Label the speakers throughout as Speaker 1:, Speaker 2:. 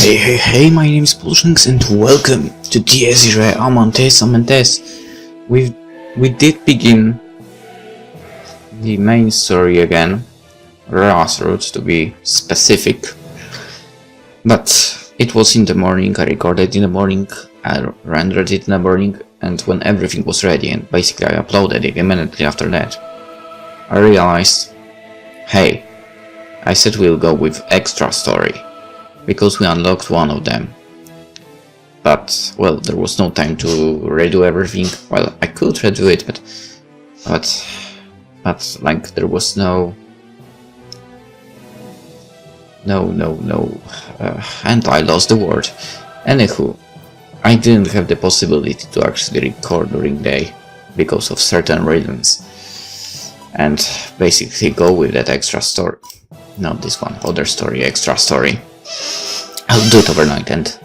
Speaker 1: Hey, my name is PolishLynx and welcome to irae Amentes. We did begin the main story again, Grassroots to be specific, but it was in the morning, I recorded in the morning, I rendered it in the morning, and when everything was ready and basically I uploaded it immediately after that, I realized, hey, I said we'll go with extra story, because we unlocked one of them. But, well, there was no time to redo everything. Well, I could redo it, but like, there was and I lost the word. Anywho, I didn't have the possibility to actually record during day because of certain reasons, and basically go with that extra story. Not this one, other story, extra story. I'll do it overnight, and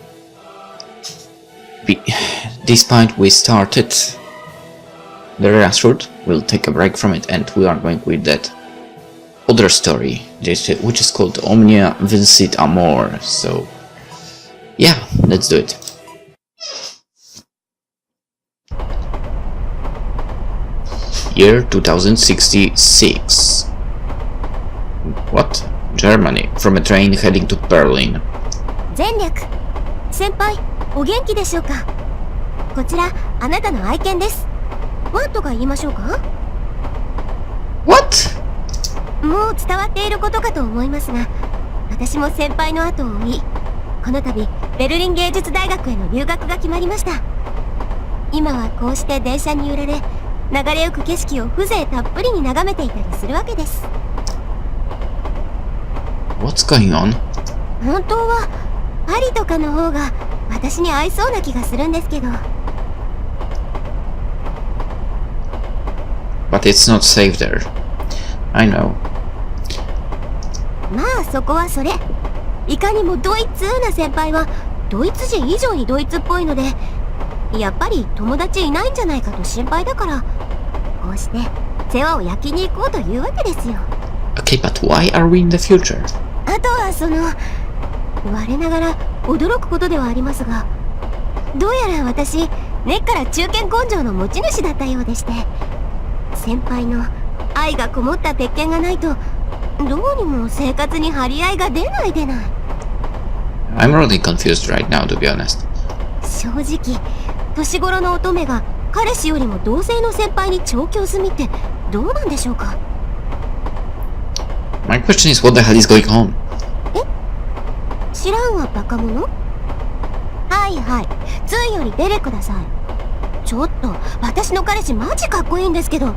Speaker 1: despite we started the grassroots, we'll take a break from it and we are going with that other story, which is called Omnia, vincit, Amor. So yeah, let's do it. Year 2066. What? Germany, from a train heading to Berlin.
Speaker 2: 前略先輩お元気でしょうか。こちらあなたの愛犬です。ワンとか言いましょうか。
Speaker 1: What?
Speaker 2: もう伝わっていることかと思いますが、私も先輩の後を追い、この度ベルリン芸術大学への留学が決まりました。今はこうして電車に揺られ、流れゆく景色を風情たっぷりに眺めていたりするわけです。
Speaker 1: What's going on?
Speaker 2: 本当はパリとかの方が私に合いそうな気がするんですけど。
Speaker 1: But it's not safe there. I know.
Speaker 2: まあそこはそれ。いかにもドイツな先輩はドイツ人以上にドイツっぽいので、やっぱり友達いないんじゃないかと心配だから、こうして世話を焼きに行こうというわけですよ。
Speaker 1: Okay, but why are we in the future?
Speaker 2: あとは我ながら驚くことではありますが、どうやら私根っから中堅根性の持ち主だったようでして、先輩の愛がこもった鉄拳がないとどうにも生活に張り合いが出ない。
Speaker 1: I'm really confused right now, to be honest.
Speaker 2: 正直年頃の乙女が彼氏よりも同性の先輩に調教済みってどうなんでしょうか。
Speaker 1: My question is, what the hell is going on?
Speaker 2: 知らんわバカ者。はいはい、ついより出てください。ちょっと私の彼氏マジかっこいいんですけど、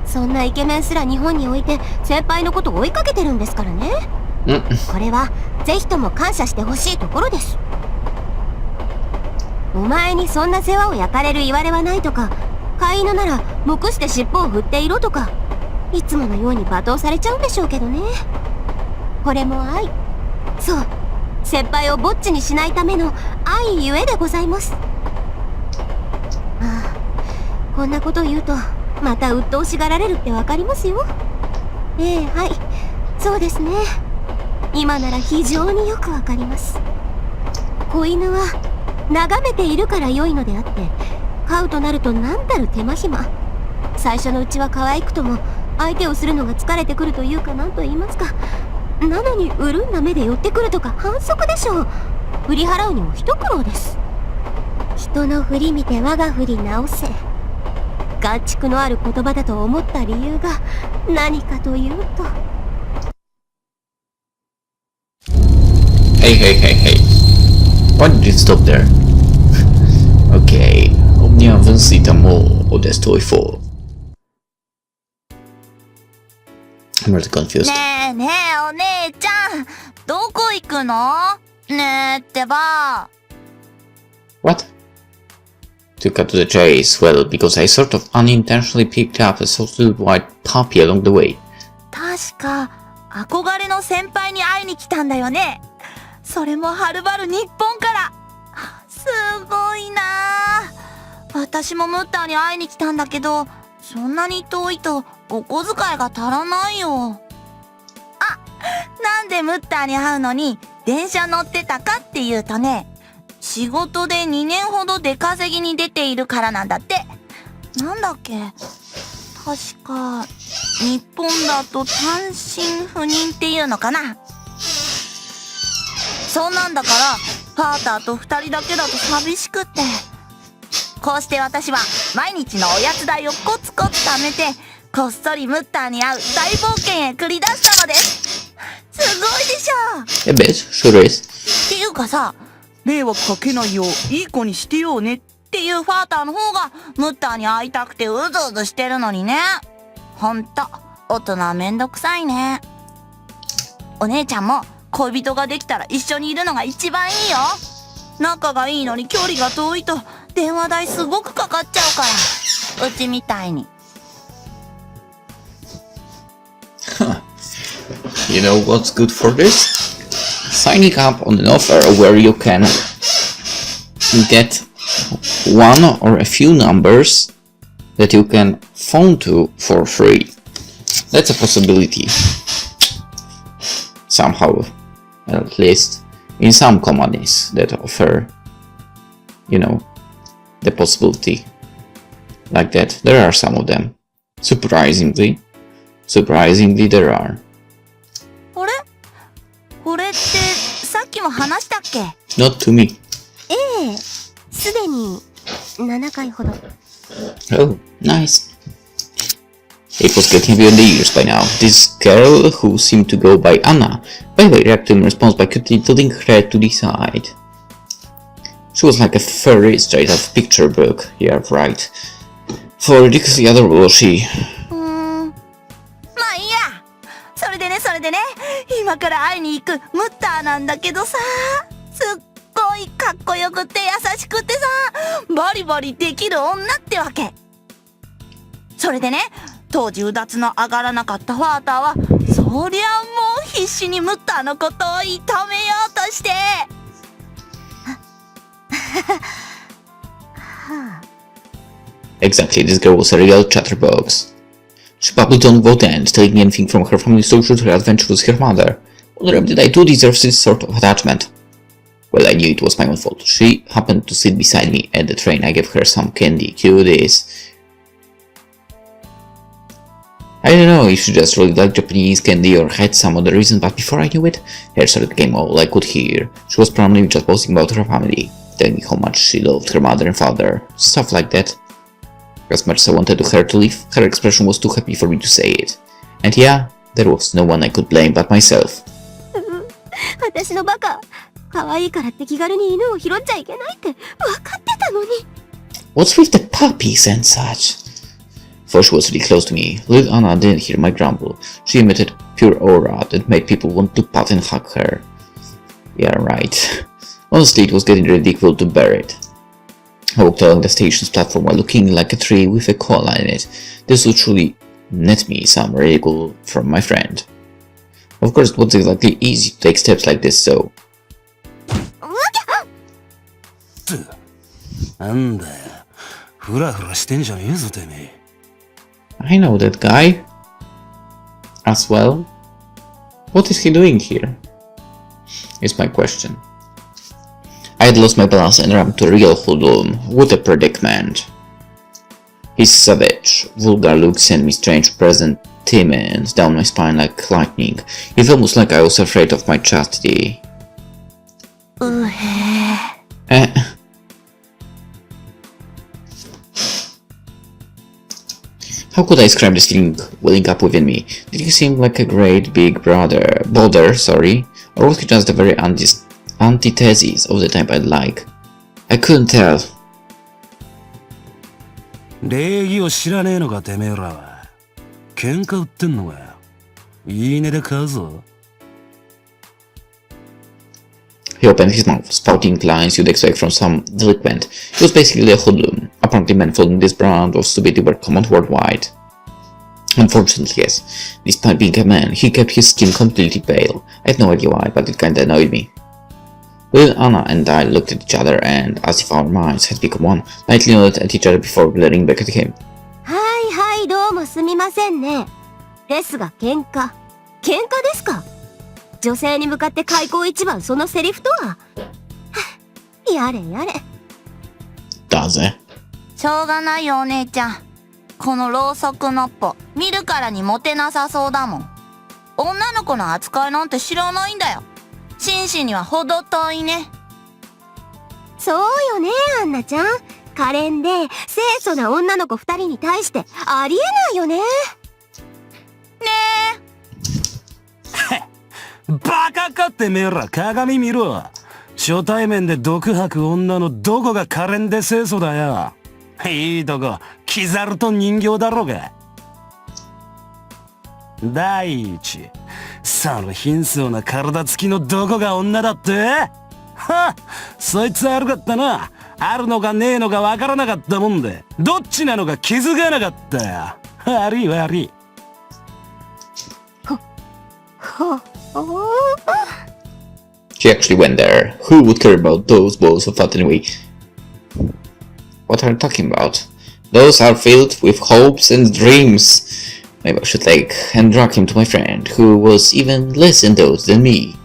Speaker 2: そんなイケメンすら日本に置いて先輩のこと追いかけてるんですからね。これはぜひとも感謝してほしいところです。お前にそんな世話を焼かれる言われはないとか、飼い犬なら目して尻尾を振っていろとか、いつものように罵倒されちゃうんでしょうけどね。これも愛。そう、先輩をぼっちにしないための愛ゆえでございます。ああ、こんなこと言うとまた鬱陶しがられるってわかりますよ。はい、そうですね。今なら非常によくわかります。子犬は眺めているから良いのであって、飼うとなると何たる手間暇。最初のうちは可愛くとも相手をするのが疲れてくるというか、なんと言いますか。なのに潤んだ目で寄ってくるとか反則でしょう。振り払うにも一苦労です。人の振り見て我が振り直せ。合畜のある言葉だと思った理由が何かというと。
Speaker 1: Hey. Why did it stop there? Okay, Omnia, vincit, Amor, or devour. I'm really confused.
Speaker 3: ねえねえお姉ちゃん、どこ行くの？ねえってば。
Speaker 1: What? To cut to the chase, well, because I sort of unintentionally picked up a soft little white puppy along the way.
Speaker 3: 確か憧れの先輩に会いに来たんだよね。それもはるばる日本から。すごいなあ。私もムッターに会いに来たんだけど、そんなに遠いとお小遣いが足らないよ。あ、なんでムッターに会うのに電車乗ってたかっていうとね、仕事で2年ほど出稼ぎに出ているからなんだって。なんだっけ、確か日本だと単身赴任っていうのかな。そんなんだからファーターと2人だけだと寂しくって、こうして私は毎日のおやつ代をコツコツ貯めて、こっそりムッターに会う大冒険へ繰り出したのです。すごいでしょ。
Speaker 1: A bit, sure is.
Speaker 3: っていうかさ、迷惑かけないよういい子にしてようねっていうファーターの方がムッターに会いたくてうずうずしてるのにね。ほんと大人はめんどくさいね。お姉ちゃんも恋人ができたら一緒にいるのが一番いいよ。仲がいいのに距離が遠いと電話代すごくかかっちゃうから、うちみたいに。
Speaker 1: You know what's good for this? Signing up on an offer where you can get one or a few numbers that you can phone to for free. That's a possibility. Somehow, at least in some companies that offer, you know, the possibility like that. There are some of them. Surprisingly there are.
Speaker 3: あれ？これってさっきも話したっけ？
Speaker 1: Not to me.
Speaker 2: ええ、すでに7回ほど。
Speaker 1: Oh, nice. It was getting beyond the years by now. This girl, who seemed to go by Anna, by the way, reacted in response by quickly tilting her head to the side. She was like a fairy straight out of a picture book. Yeah, right. For ridiculously adorable, she...
Speaker 3: まあいいや。それでね、今から会いに行くムッターなんだけどさ、すっごいかっこよくて優しくてさ、バリバリできる女ってわけ。それでね、当時うだつの上がらなかったファーターは、そりゃもう必死にムッターのことを射止めようとして。
Speaker 1: Exactly, this girl was a real chatterbox. She babbled on both ends, taking anything from her family's social to her adventurous her mother. What did I do deserve this sort of attachment? Well, I knew it was my own fault. She happened to sit beside me at the train. I gave her some candy. Cuties. I don't know if she just really liked Japanese candy or had some other reason, but before I knew it, her story became all I could hear. She was probably just boasting about her family, telling me how much she loved her mother and father, stuff like that. As much as I wanted her to leave, her expression was too happy for me to say it. And yeah, there was no one I could blame but myself.
Speaker 2: 私のバカ。可愛いからって気軽に犬を拾っちゃいけないって分かってたのに。
Speaker 1: What's with the puppies and such? For she was really close to me. Little Anna didn't hear my grumble. She emitted pure aura that made people want to pat and hug her. Yeah, right. Honestly, it was getting ridiculous to bear it. I walked along the station's platform while looking like a tree with a koala in it. This would truly net me some ridicule from my friend. Of course, it wasn't exactly easy to take steps like this, so...
Speaker 4: なんだよ、フラフラしてんじゃねえぞてめえ。
Speaker 1: I know that guy. As well. What is he doing here? Is my question. I had lost my balance and ran to a real hoodlum. What a predicament. His savage, vulgar look sent me strange presentiments down my spine like lightning. It felt almost like I was afraid of my chastity. How could I describe this feeling welling up within me? Did he seem like a great big bother, or was he just the very antithesis of the type I'd like? I couldn't tell.
Speaker 4: 礼儀を知らねえのかてめえらは。喧嘩売ってんのかよ。いいねで買うぞ。
Speaker 1: He opened his mouth, spouting lines you'd expect from some delinquent. He was basically a hoodlum. Apparently men following this brand of stupidity were common worldwide. Unfortunately, yes. Despite being a man, he kept his skin completely pale. I had no idea why, but it kinda annoyed me. Little Anna and I looked at each other and, as if our minds had become one, lightly nodded at each other before glaring back at him.
Speaker 2: はいはい、どうもすみませんね。ですが喧嘩ですか？女性に向かって開口一番そのセリフとは。やれやれ。
Speaker 1: だぜ。
Speaker 3: しょうがないよお姉ちゃん。このろうそくのっぽ、見るからにモテなさそうだもん。女の子の扱いなんて知らないんだよ。紳士には程遠いね。
Speaker 2: そうよね、アンナちゃん。可憐で清楚な女の子2人に対してありえないよね。
Speaker 3: ね
Speaker 4: バカかってめえら、鏡見ろ。初対面で毒吐く女のどこが可憐で清楚だよ。いいとこ、キザルと人形だろうが。第一、その貧相な体つきのどこが女だって？はっ、そいつ悪かったな。あるのかねえのかわからなかったもんで、どっちなのか気づかなかったよ。悪い悪い。
Speaker 1: She actually went there. Who would care about those balls of fat anyway? What are you talking about? Those are filled with hopes and dreams. Maybe I should take and drag him to my friend, who was even less endowed than me.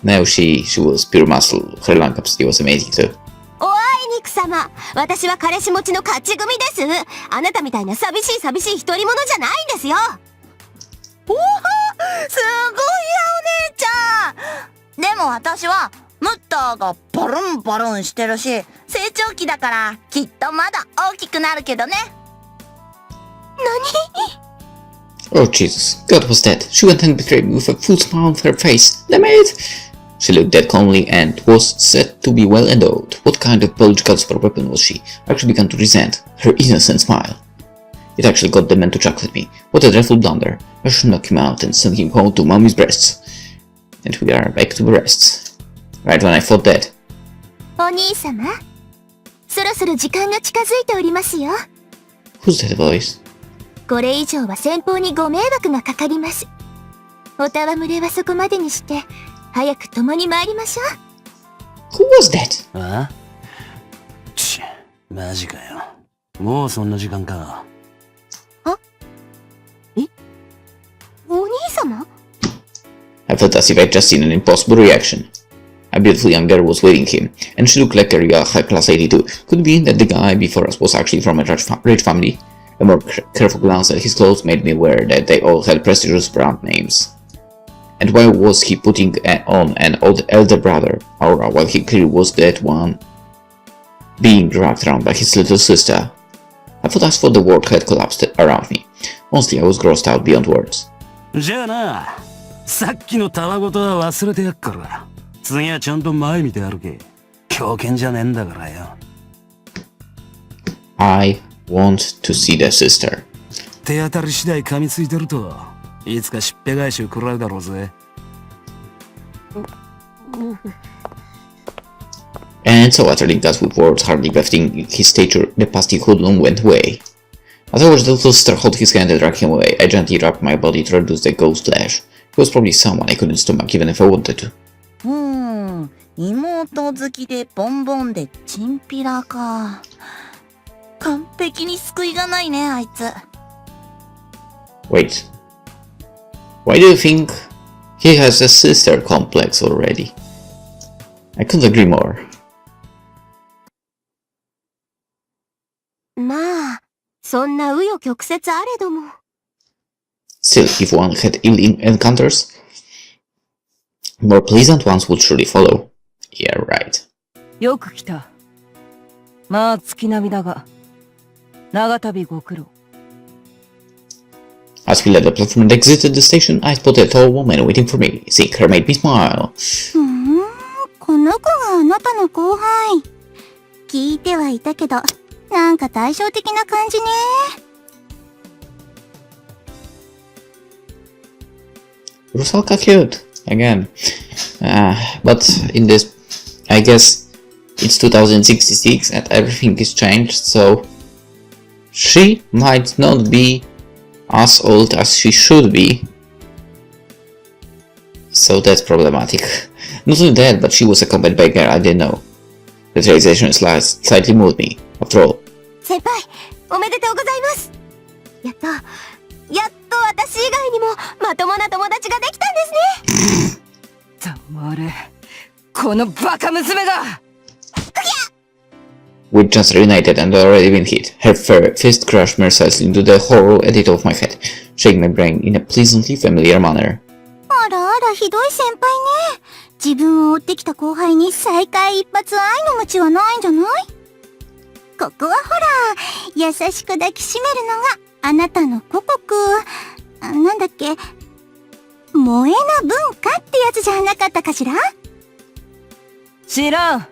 Speaker 1: Now she was pure muscle. Her lung capacity was amazing too.
Speaker 2: おあいにく様、私は彼氏持ちの勝ち組です。あなたみたいな寂しい独り者じゃないんですよ。
Speaker 3: おお、すごいやお姉ちゃん。でも私はムッターがバルンバルンしてるし、成長期だからきっとまだ大きくなるけどね。
Speaker 1: Oh Jesus, God was dead. She went and betrayed me with a full smile on her face. Damn it! She looked dead calmly and was said to be well endowed. What kind of biological super weapon was she? I actually began to resent her innocent smile. It actually got the man to chuckle at me. What a dreadful blunder. I should knock him out and send him home to mommy's breasts. And we are back to breasts. Right when I thought that.
Speaker 2: お兄様、そろそろ時間が近づいておりますよ。
Speaker 1: Who's that voice?
Speaker 2: これ以上は先方にご迷惑がかかります。お戯れはそこまでにして、早く共に参りましょう。
Speaker 1: Who was that?
Speaker 4: あ？ち、マジかよ。もうそんな時間か。
Speaker 2: お兄様？
Speaker 1: I felt as if I'd just seen an impossible reaction. A beautiful young girl was waiting him, and she looked like a real high-class lady too. Could it be that the guy before us was actually from a rich family? A more careful glance at his clothes made me aware that they all had prestigious brand names. And why was he putting on an old elder brother aura while he clearly was that one being dragged around by his little sister? I thought the world had collapsed around me. Honestly, I was grossed out beyond words.
Speaker 4: じゃあな、さっきのたわごとは忘れてやっから。次はちゃんと前見て歩け。狂犬じゃねえんだからよ。
Speaker 1: I want to see the sister.
Speaker 4: 手当たり次第噛みついてると、いつかしっぺ返しを食らうだろうぜ。
Speaker 1: And so utterly that with words hardly befitting his stature, the pasty hoodlum went away. As I watched the little sister hold his hand and drag him away, I gently wrapped my body to reduce the ghost flesh. He was probably someone I couldn't stomach even if I wanted to.
Speaker 3: 妹好きでボンボンでチンピラか。完璧に救いがないね、あいつ。
Speaker 1: Wait. Why do you think he has a sister complex already? I couldn't agree more.
Speaker 2: まあ、そんな紆余曲折あれども。
Speaker 1: Still, if one had ill encounters, more pleasant ones would surely follow. Yeah, right.
Speaker 5: よく来た。まあ月並みだが、長旅ご苦労。
Speaker 1: As we left the platform and exited the station, I spotted a tall woman waiting for me. Seeing her made me smile.
Speaker 2: この子があなたの後輩。聞いてはいたけど、なんか対照的な感じね。
Speaker 1: Rusalka cute, again. But in this, I guess it's 2066 and everything is changed, so she might not be as old as she should be. So that's problematic. Not only that, but she was accompanied by a girl I didn't know. The realization slightly moved me. After all,
Speaker 2: 先輩、おめでとうございます。やっと私以外にもまともな友達ができたんですね。
Speaker 5: 黙れ。このバカ娘が
Speaker 1: We just reunited and already been hit. Her fist crashed mercilessly into the whole edit of my head, shaking my brain in a pleasantly familiar manner.
Speaker 2: あらあら、ひどい先輩ね。自分を追ってきた後輩に再会一発愛の鞭はないんじゃない？ここはほら、優しく抱きしめるのがあなたの故国、なんだっけ、萌えな文化ってやつじゃなかったかしら？
Speaker 5: 知らん。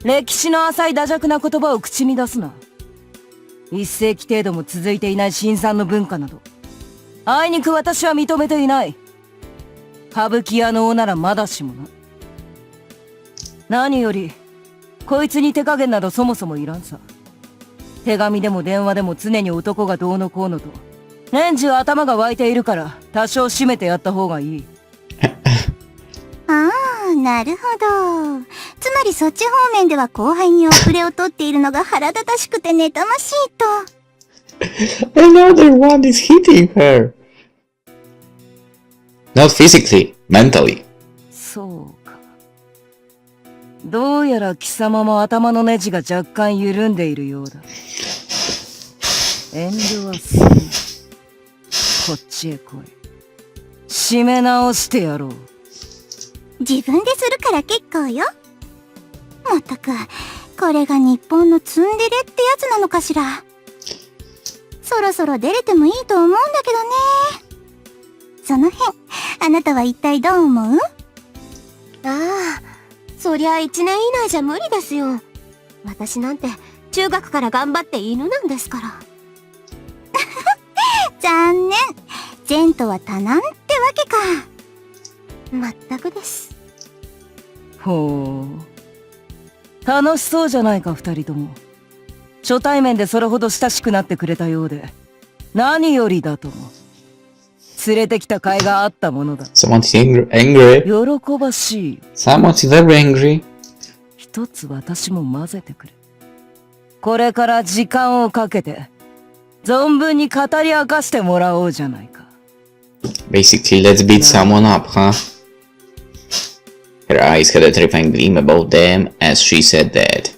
Speaker 5: 歴史の浅い惰弱な言葉を口に出すな。一世紀程度も続いていない新参の文化など、あいにく私は認めていない。歌舞伎屋の王ならまだしもな。何より、こいつに手加減などそもそもいらんさ。手紙でも電話でも常に男がどうのこうのと、年中頭が湧いているから多少締めてやった方がいい。
Speaker 2: ああ、なるほど。つまりそっち方面では後輩に遅れを取っているのが腹立たしくて妬ましいと。
Speaker 1: Another one is hitting her. Not physically, mentally.
Speaker 5: そうか。どうやら貴様も頭のネジが若干緩んでいるようだ。遠慮はするな。こっちへ来い。締め直してやろう。
Speaker 2: 自分でするから結構よ。まったく、これが日本のツンデレってやつなのかしら。そろそろ出れてもいいと思うんだけどね。その辺、あなたは一体どう思う？ああ、そりゃ1年以内じゃ無理ですよ。私なんて中学から頑張って犬なんですから。残念。前途は多難ってわけか。まったくです。
Speaker 5: ほう。楽しそうじゃないか二人とも。初対面でそれほど親しくなってくれたようで、何よりだとも。連れてきた甲斐があったものだ。
Speaker 1: Someone's angry.
Speaker 5: 喜ばしい。
Speaker 1: Someone's very angry.
Speaker 5: 一つ私も混ぜてくれ。これから時間をかけて、存分に語り明かしてもらおうじゃないか。
Speaker 1: Basically, let's beat someone up, huh? Her eyes had a terrifying gleam about them as she said that.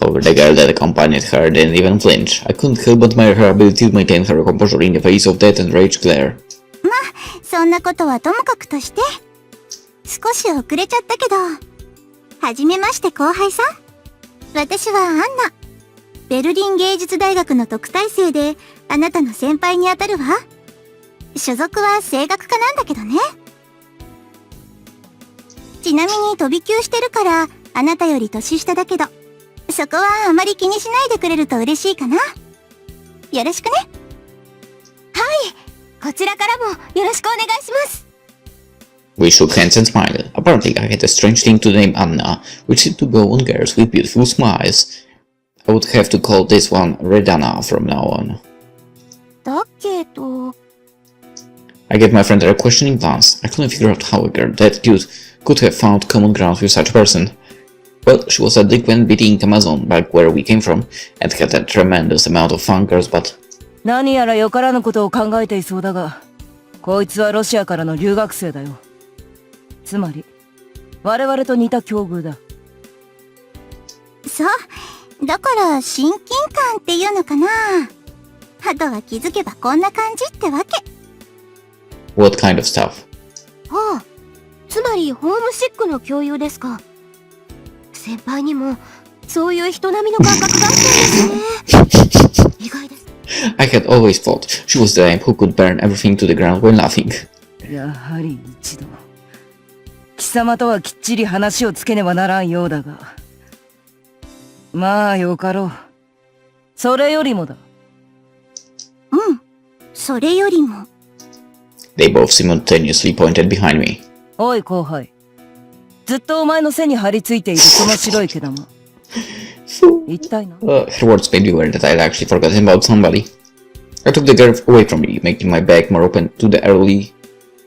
Speaker 1: However, the girl that accompanied her didn't even flinch. I couldn't help but admire her ability to maintain her composure in the face of death and rage glare.
Speaker 2: まあ、そんなことはともかくとして。少し遅れちゃったけど。はじめまして後輩さん。私はアンナ。ベルリン芸術大学の特待生で、あなたの先輩にあたるわ。所属は声楽科なんだけどね。ちなみに飛び級してるから、あなたより年下だけど、そこはあまり気にしないでくれると嬉しいかな。よろしくね。はい、こちらからもよろしくお願いします。
Speaker 1: We shook hands and smiled. Apparently, I had a strange thing to name Anna, which seemed to go on girls with beautiful smiles. I would have to call this one Redana from now on.
Speaker 2: だけど...
Speaker 1: I gave my friend a questioning glance. I couldn't figure out how a girl that cute could have found common ground with such a person. Well, she was a delinquent beating Amazon back where we came from, and had a tremendous amount of fun girls, but...
Speaker 5: 何やらよからぬことを考えていそうだが、こいつはロシアからの留学生だよ。つまり、我々と似た境遇だ。
Speaker 2: そう。だから親近感っていうのかな。あとは気づけばこんな感じってわけ。
Speaker 1: What kind of stuff?
Speaker 2: ああ、つまりホームシックの共有ですか。先輩にもそういう人並みの感覚があったんですね。意外です。
Speaker 1: I had always thought she was the type who could burn everything to the ground when laughing.
Speaker 5: やはり一度。貴様とはきっちり話をつけねばならんようだが。まあよかろう。それよりもだ。
Speaker 2: うん、それよりも。
Speaker 1: They both simultaneously pointed behind me.
Speaker 5: おい後輩。ずっとお前の背に張り付いているその白い毛玉。一体な。
Speaker 1: Her words made me aware that I had actually forgotten about somebody. I took the girl away from me, making my back more open to the early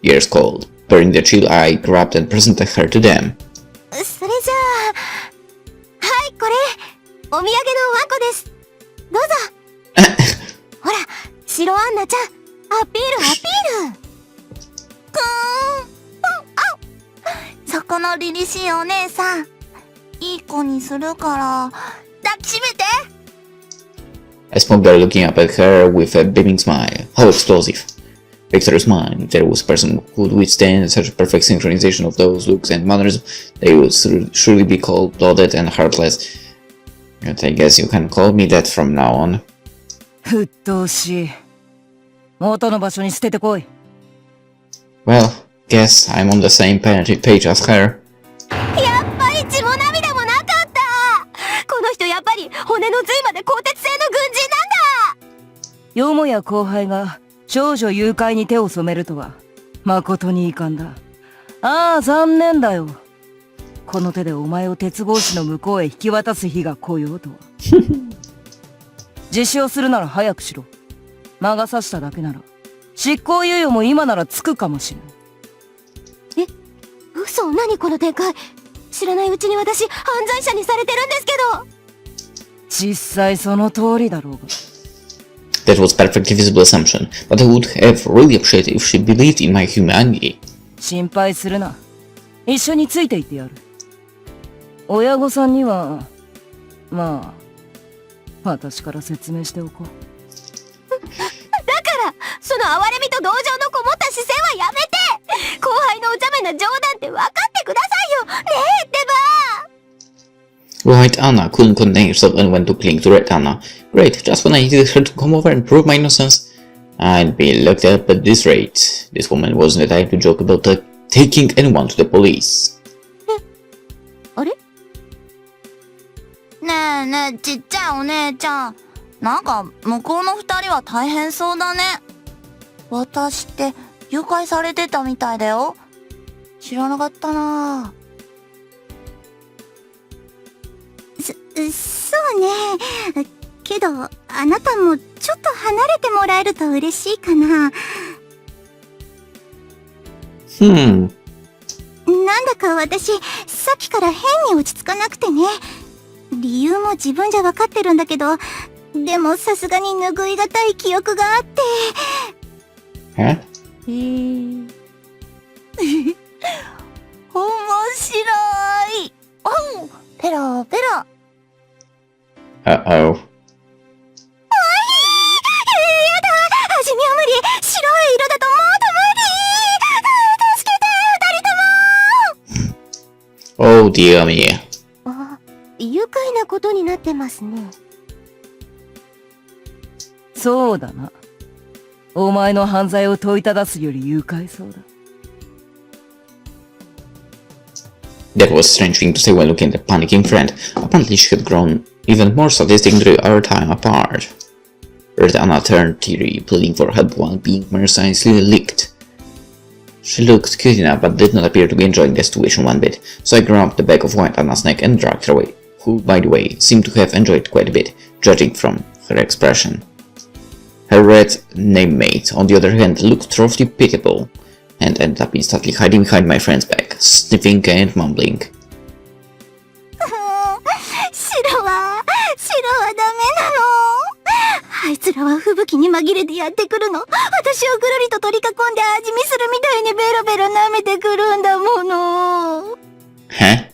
Speaker 1: years cold. During the chill, I grabbed and presented her to them.
Speaker 2: それじゃあ、はい、これ、お土産のワンコです。どうぞ。ほら、白アンナちゃん、アピールアピール。くーん、あ、
Speaker 3: この凛々しいお姉さん、いい子にするから、抱きしめて。
Speaker 1: I spoke there looking up at her with a beaming smile. How explosive. Victor's mind. There was a person who could withstand such a perfect synchronization of those looks and manners. They would surely be cold-blooded and heartless. But I guess you can call me that from now on.
Speaker 5: 沸騰しい。元の場所に捨ててこい。
Speaker 1: Well, guess I'm on the same page as her.
Speaker 2: やっぱり血も涙もなかった。この人やっぱり骨の髄まで鋼鉄製の軍人なんだ。
Speaker 5: よもや後輩が少女誘拐に手を染めるとは誠に遺憾だ。ああ、残念だよ。この手でお前を鉄格子の向こうへ引き渡す日が来ようとは。自首をするなら早くしろ。魔が差しただけなら執行猶予も今ならつくかもしれん。
Speaker 2: 嘘、何この展開。知らないうちに私犯罪者にされてるんですけど。
Speaker 5: 実際その通りだろうが。
Speaker 1: That was perfectly visible assumption, but I would have really appreciated if she believed in my humanity.
Speaker 5: 心配するな。一緒についていってやる。親御さんには、まあ、私から説明しておこう。
Speaker 2: だからその哀れみと同情のこもった姿勢はやめて。後輩のお茶目な冗談って分かってくださいよ。ねえってば。
Speaker 1: White Anna couldn't contain herself and went to cling to Red Anna. Great, just when I needed her to come over and prove my innocence. I'd be locked up at this rate. This woman wasn't the type to joke about taking anyone to the police.
Speaker 2: あれ？
Speaker 3: ねえねえ、ちっちゃいお姉ちゃん。なんか向こうの二人は大変そうだね。私って誘拐されてたみたいだよ。知らなかったな。
Speaker 2: そうね。けどあなたもちょっと離れてもらえると嬉しいかな。なんだか私さっきから変に落ち着かなくてね。理由も自分じゃ分かってるんだけど、でもさすがに拭いがたい記憶があって。
Speaker 1: Huh?
Speaker 3: 面白い。おう、ペロペロ。
Speaker 1: Uh-oh.
Speaker 2: やだ、味見は無理。白い色だともっと無理。助けて、二人とも。
Speaker 1: Oh dear me.
Speaker 2: あ、愉快なことになってますね。
Speaker 5: そうだな。お前の犯罪を問いただすより誘拐そうだ。
Speaker 1: That was a strange thing to say when looking at a panicking friend. Apparently she had grown even more sadistic during our time apart. Red Anna turned teary, pleading for help while being mercilessly licked. She looked cute enough but did not appear to be enjoying the situation one bit, so I grabbed the back of White Anna's neck and dragged her away, who, by the way, seemed to have enjoyed it quite a bit, judging from her expression. Her red name-mate, on the other hand, looked roughly pitiable, and ended up instantly hiding behind my friend's back, sniffing and mumbling.
Speaker 2: 白はダメなの。あいつらは吹雪に紛れてやってくるの。私をぐるりと取り囲んで味見するみたいにベロベロ舐めてくるんだもの。
Speaker 1: Huh?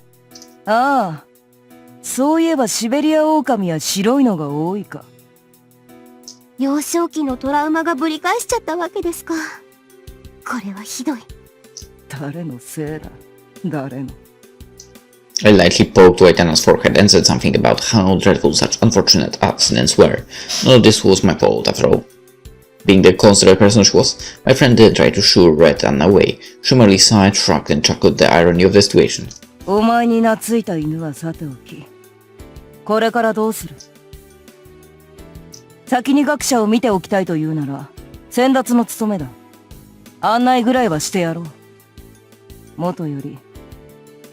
Speaker 5: ああ、そういえばシベリアオオカミは白いのが多いか。
Speaker 2: 幼少期のトラウマがぶり返しちゃったわけですか。これはひどい。
Speaker 5: 誰のせいだ。誰の。
Speaker 1: I lightly poked White Anna's forehead and said something about how dreadful such unfortunate accidents were. None of this was my fault, after all. Being the considerate person she was, my friend did try to shoo Red Anna away. She merely sighed, shrugged, and chuckled at the irony of the situation.
Speaker 5: お前に懐いた犬はさておき。これからどうする？先に学者を見ておきたいというなら、先達の務めだ。案内ぐらいはしてやろう。もとより、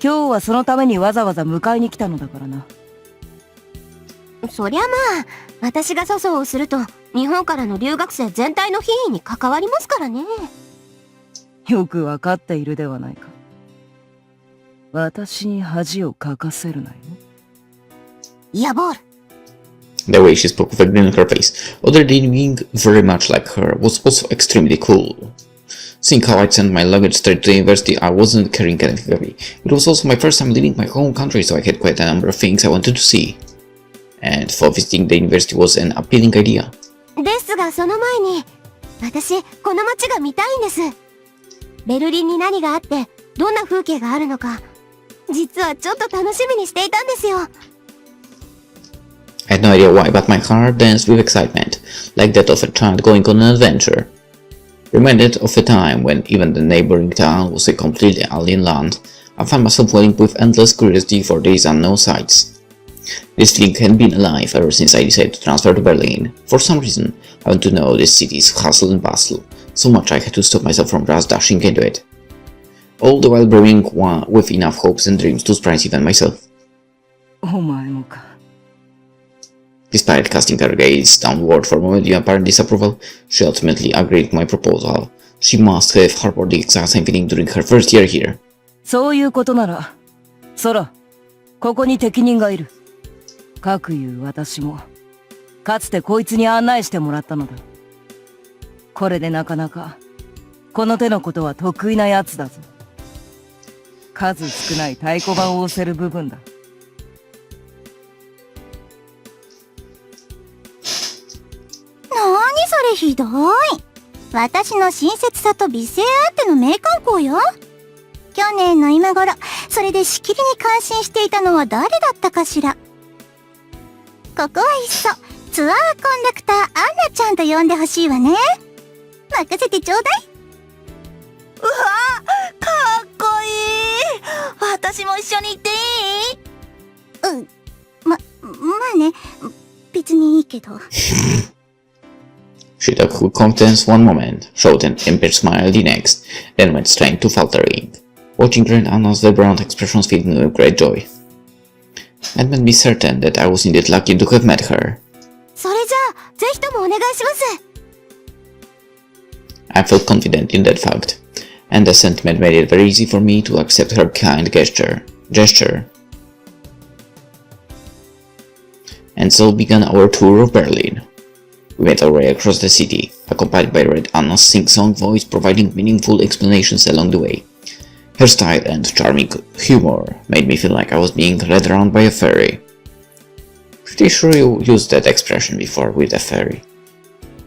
Speaker 5: 今日はそのためにわざわざ迎えに来たのだからな。
Speaker 2: そりゃまあ、私が粗相をすると、日本からの留学生全体の品位に関わりますからね。
Speaker 5: よくわかっているではないか。私に恥をかかせるなよ。
Speaker 2: いや、ボール。
Speaker 1: The way she spoke with a grin on her face, although being very much like her, was also extremely cool. Seeing how I'd sent my luggage straight to the university, I wasn't carrying anything heavy. It was also my first time leaving my home country, so I had quite a number of things I wanted to see. And for visiting the university was an appealing idea.
Speaker 2: ですがその前に、私、この街が見たいんです。ベルリンに何があって、どんな風景があるのか、実はちょっと楽しみにしていたんですよ。
Speaker 1: I had no idea why, but my heart danced with excitement, like that of a child going on an adventure. Reminded of a time when even the neighboring town was a completely alien land, I found myself waiting with endless curiosity for these unknown sights. This feeling had been alive ever since I decided to transfer to Berlin. For some reason, I want to know this city's hustle and bustle, so much I had to stop myself from just dashing into it. All the while brimming with enough hopes and dreams to surprise even myself.
Speaker 5: お前もか。
Speaker 1: Despite casting her gaze downward for a moment in apparent disapproval, she ultimately agreed with my proposal. She must have harbored the exact same feeling during her first year here.
Speaker 5: そういうことなら、ソラ、ここに適任がいる。かくいう私も、かつてこいつに案内してもらったのだ。これでなかなか、この手のことは得意なやつだぞ。数少ない太鼓判を押せる部分だ。
Speaker 2: なーにそれひどい。私の親切さと美声あっての名観光よ。去年の今頃、それでしきりに感心していたのは誰だったかしら。ここはいっそ、ツアーコンダクターアンナちゃんと呼んでほしいわね。任せてちょうだい。
Speaker 3: うわ、かっこいい。私も一緒に行っていい？
Speaker 2: まあね、別にいいけど。
Speaker 1: She took good confidence one moment, showed an impaired smile the next, then went straight to faltering. Watching Grand Anna's vibrant expressions filled me with great joy. And made me certain that I was indeed lucky to have met her.
Speaker 2: それじゃあ、ぜひともお願いします。
Speaker 1: I felt confident in that fact, and the sentiment made it very easy for me to accept her kind gesture. And so began our tour of Berlin. We made our way across the city, accompanied by Red Anna's sing-song voice providing meaningful explanations along the way. Her style and charming humor made me feel like I was being led around by a fairy. Pretty sure you used that expression before with a fairy.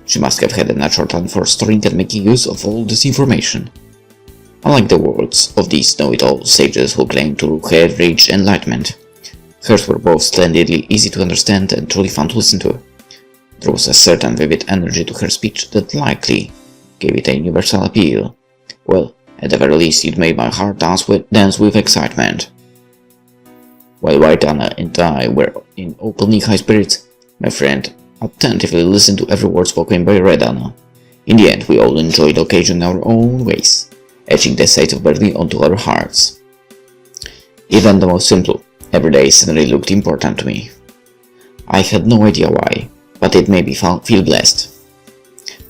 Speaker 1: She must have had a natural talent for storing and making use of all this information. Unlike the words of these know-it-all sages who claim to have reached enlightenment, hers were both splendidly easy to understand and truly fun to listen to. There was a certain vivid energy to her speech that likely gave it a universal appeal. Well, at the very least, it made my heart dance with excitement. While White Anna and I were in openly high spirits, my friend attentively listened to every word spoken by Red Anna. In the end, we all enjoyed the occasion in our own ways, etching the sight of Berlin onto our hearts. Even the most simple, every day suddenly looked important to me. I had no idea why, but it made me feel blessed.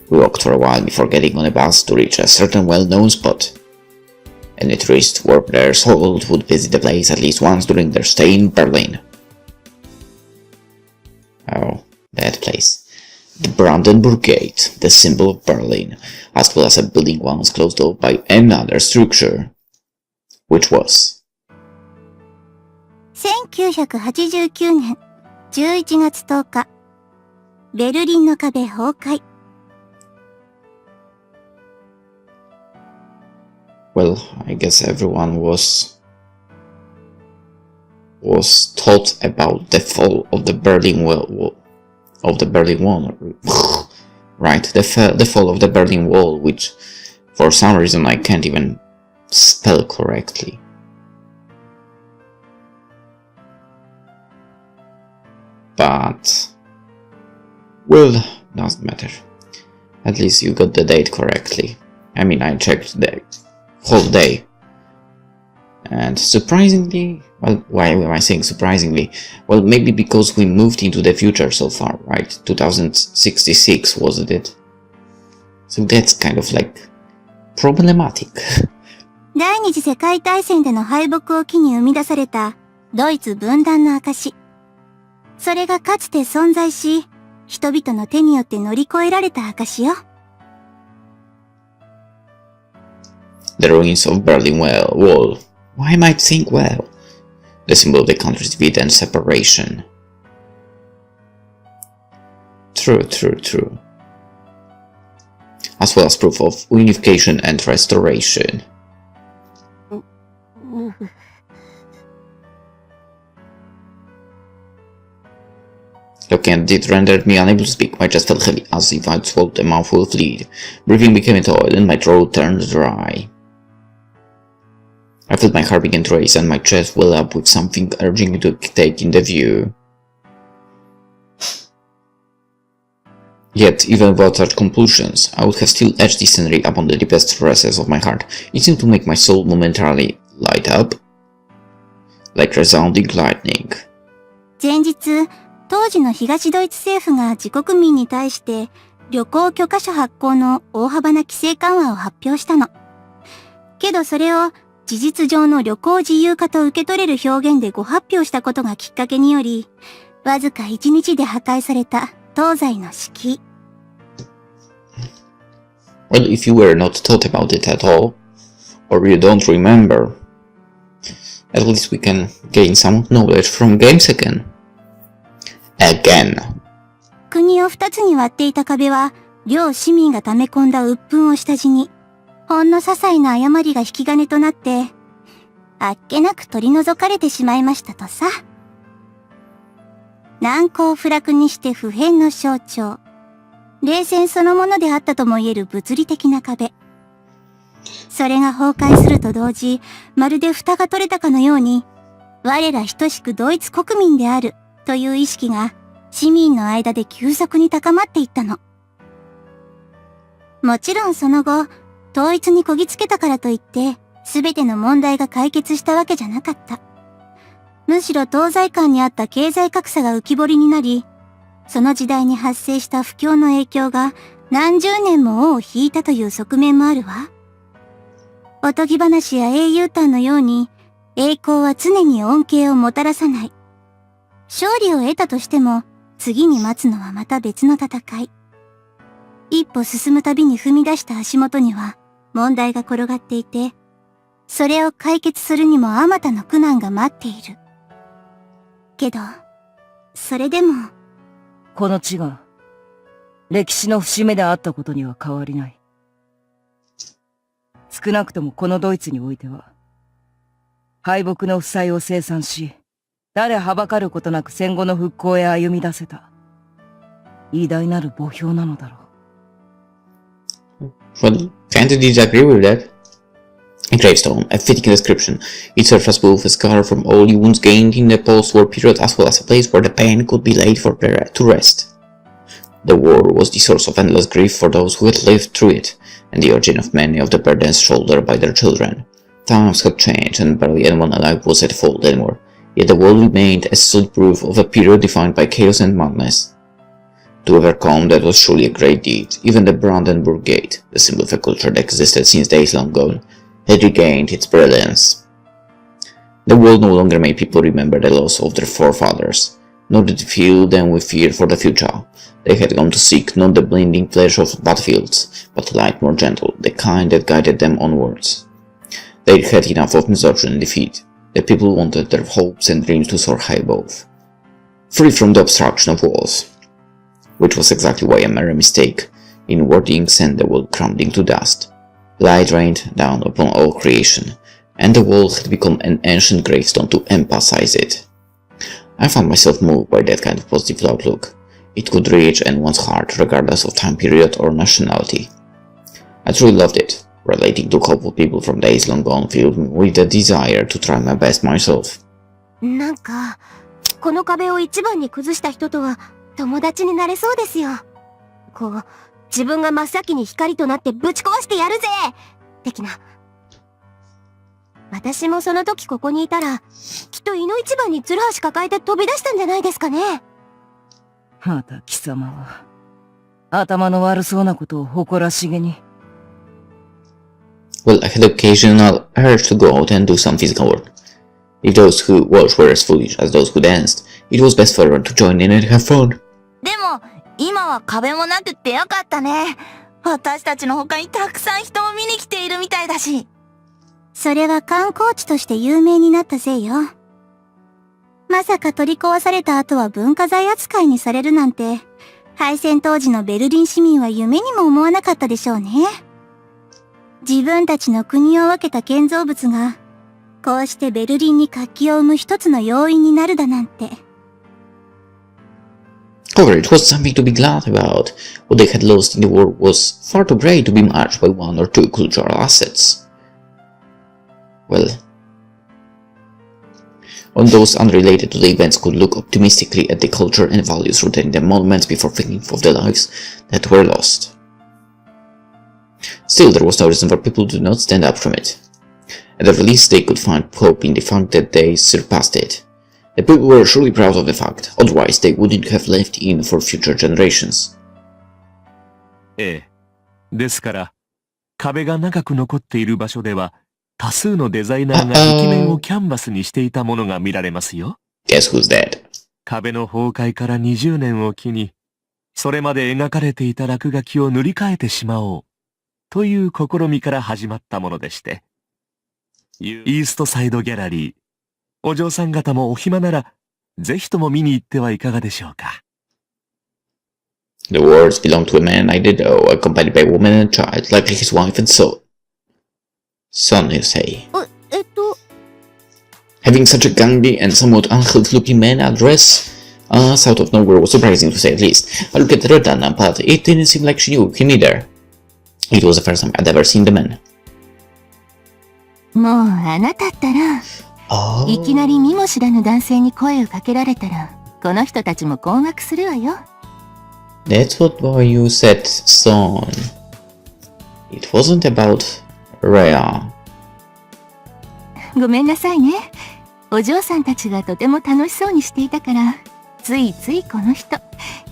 Speaker 1: We walked for a while before getting on a bus to reach a certain well-known spot. Any tourist worth their salt would visit the place at least once during their stay in Berlin. Oh, that place. The Brandenburg Gate, the symbol of Berlin, as well as a building once closed off by another structure. Which was?
Speaker 2: 1989年11月10日、ベルリンの壁崩壊。
Speaker 1: Well, I guess everyone was taught about the fall of the Berlin Wall, right? The fall of the Berlin Wall, which for some reason I can't even spell correctly. But well, doesn't matter. At least you got the date correctly. I mean, I checked the whole day. And surprisingly, well, why am I saying surprisingly? Well, maybe because we moved into the future so far, right? 2066, wasn't it? So that's kind of like problematic.
Speaker 2: 第二次世界大戦での敗北を機に生み出されたドイツ分断の証。それがかつて存在し、人々の手によって乗り越えられた証よ。
Speaker 1: The ruins of Berlin Wall. Why might think well? The symbol of the country's defeat and separation. True. As well as proof of unification and restoration. Looking at it rendered me unable to speak. My chest felt heavy, as if I'd swallowed a mouthful of lead. Breathing became a toil, and my throat turned dry. I felt my heart begin to race, and my chest well up with something urging me to take in the view. Yet, even without such compulsions, I would have still etched this scenery upon the deepest recesses of my heart. It seemed to make my soul momentarily light up, like resounding lightning.
Speaker 2: 前日、当時の東ドイツ政府が自国民に対して旅行許可書発行の大幅な規制緩和を発表したの。けどそれを事実上の旅行自由化と受け取れる表現でご発表したことがきっかけにより、わずか1日で破壊された東西の敷居。
Speaker 1: Well, if you were not taught about it at all, or you don't remember, at least we can gain some knowledge from games again.
Speaker 2: 国を2つに割っていた壁は、両市民が溜め込んだ鬱憤を下地に、ほんの些細な誤りが引き金となって、あっけなく取り除かれてしまいましたとさ。難攻不落にして普遍の象徴。冷戦そのものであったとも言える物理的な壁。それが崩壊すると同時、まるで蓋が取れたかのように、我ら等しくドイツ国民であるという意識が市民の間で急速に高まっていったの。もちろんその後、統一にこぎつけたからといって、すべての問題が解決したわけじゃなかった。むしろ東西間にあった経済格差が浮き彫りになり、その時代に発生した不況の影響が何十年も尾を引いたという側面もあるわ。おとぎ話や英雄譚のように、栄光は常に恩恵をもたらさない。勝利を得たとしても、次に待つのはまた別の戦い。一歩進むたびに踏み出した足元には問題が転がっていて、それを解決するにもあまたの苦難が待っている。けど、それでも、
Speaker 5: この地が、歴史の節目であったことには変わりない。少なくともこのドイツにおいては、敗北の負債を清算し、誰はばかることなく戦後の復興へ歩み出せた、偉大なる墓標なのだろう。
Speaker 1: Well, can't disagree with that. A gravestone, a fitting description. It served as both a scar from all the wounds gained in the post-war period as well as a place where the pain could be laid to rest. The war was the source of endless grief for those who had lived through it, and the origin of many of the burdens shouldered by their children. Times had changed, and barely anyone alive was at fault anymore, yet the wall remained as solid proof of a period defined by chaos and madness. To overcome that was surely a great deed. Even the Brandenburg Gate, the symbol of a culture that existed since days long gone, had regained its brilliance. The wall no longer made people remember the loss of their forefathers, nor did it fill them with fear for the future. They had gone to seek not the blinding pleasure of battlefields, but light more gentle, the kind that guided them onwards. They had enough of misfortune and defeat. The people wanted their hopes and dreams to soar high above, free from the obstruction of walls, which was exactly why a mere mistake in wording sent the wall crumbling to dust. Light rained down upon all creation, and the wall had become an ancient gravestone to emphasize it. I found myself moved by that kind of positive outlook. It could reach anyone's heart regardless of time period or nationality. I truly loved it. Relating to hopeful people from days long gone filled me with the desire to try my best myself.
Speaker 2: なんか、この壁を一番に崩した人とは友達になれそうですよ。こう、自分が真っ先に光となってぶち壊してやるぜ的な。私もその時ここにいたら、きっと胃の一番にツルハシ抱えて飛び出したんじゃないですかね。
Speaker 5: また貴様は、頭の悪そうなことを誇らしげに。
Speaker 1: Well, I had occasional urge to go out and do some physical work. If those who watched were as foolish as those who danced, it was best for everyone to join in and have fun.
Speaker 3: でも、今は壁もなくってよかったね。私たちの他にたくさん人も見に来ているみたいだし。
Speaker 2: それは観光地として有名になったせいよ。まさか取り壊された後は文化財扱いにされるなんて、敗戦当時のベルリン市民は夢にも思わなかったでしょうね。自分たちの国を分けた建造物が、こうしてベルリンに活気を生む一つの要因になるだなんて。
Speaker 1: However, it was something to be glad about. What they had lost in the war was far too great to be matched by one or two cultural assets. Well, on those unrelated to the events could look optimistically at the culture and values rooted in the monuments before thinking of the lives that were lost. Still, there was no reason for people to not stand up from it. At the least, they could find hope in the fact that they surpassed it. The people were surely proud of the fact, otherwise they wouldn't have left in for future generations.
Speaker 4: ええ。ですから、壁が長く残っている場所では、多数のデザイナーが壁面をキャンバスにしていたものが見られますよ。
Speaker 1: Guess who's dead?
Speaker 4: 壁の崩壊から20年を機に、それまで描かれていた落書きを塗り替えてしまおう、という試みから始まったものでして。イーストサイドギャラリー、お嬢さん方もお暇なら、ぜひとも見に行ってはいかがでしょうか。
Speaker 1: The words belonged to a man I did know, accompanied by a woman and a child, likely his wife and son. Son, you say? Having such a gangly and somewhat uncouth-looking man address us out of nowhere was surprising to say the least. I looked at Rodana, but it didn't seem like she knew him either. It was the first time I'd ever seen the man.
Speaker 2: もうあなたったら、いきなり見も知らぬ男性に声をかけられたら、この人たちも困惑するわよ。
Speaker 1: That's what why you said son. It wasn't about Rhea.
Speaker 2: ごめんなさいね。お嬢さんたちがとても楽しそうにしていたから、ついついこの人、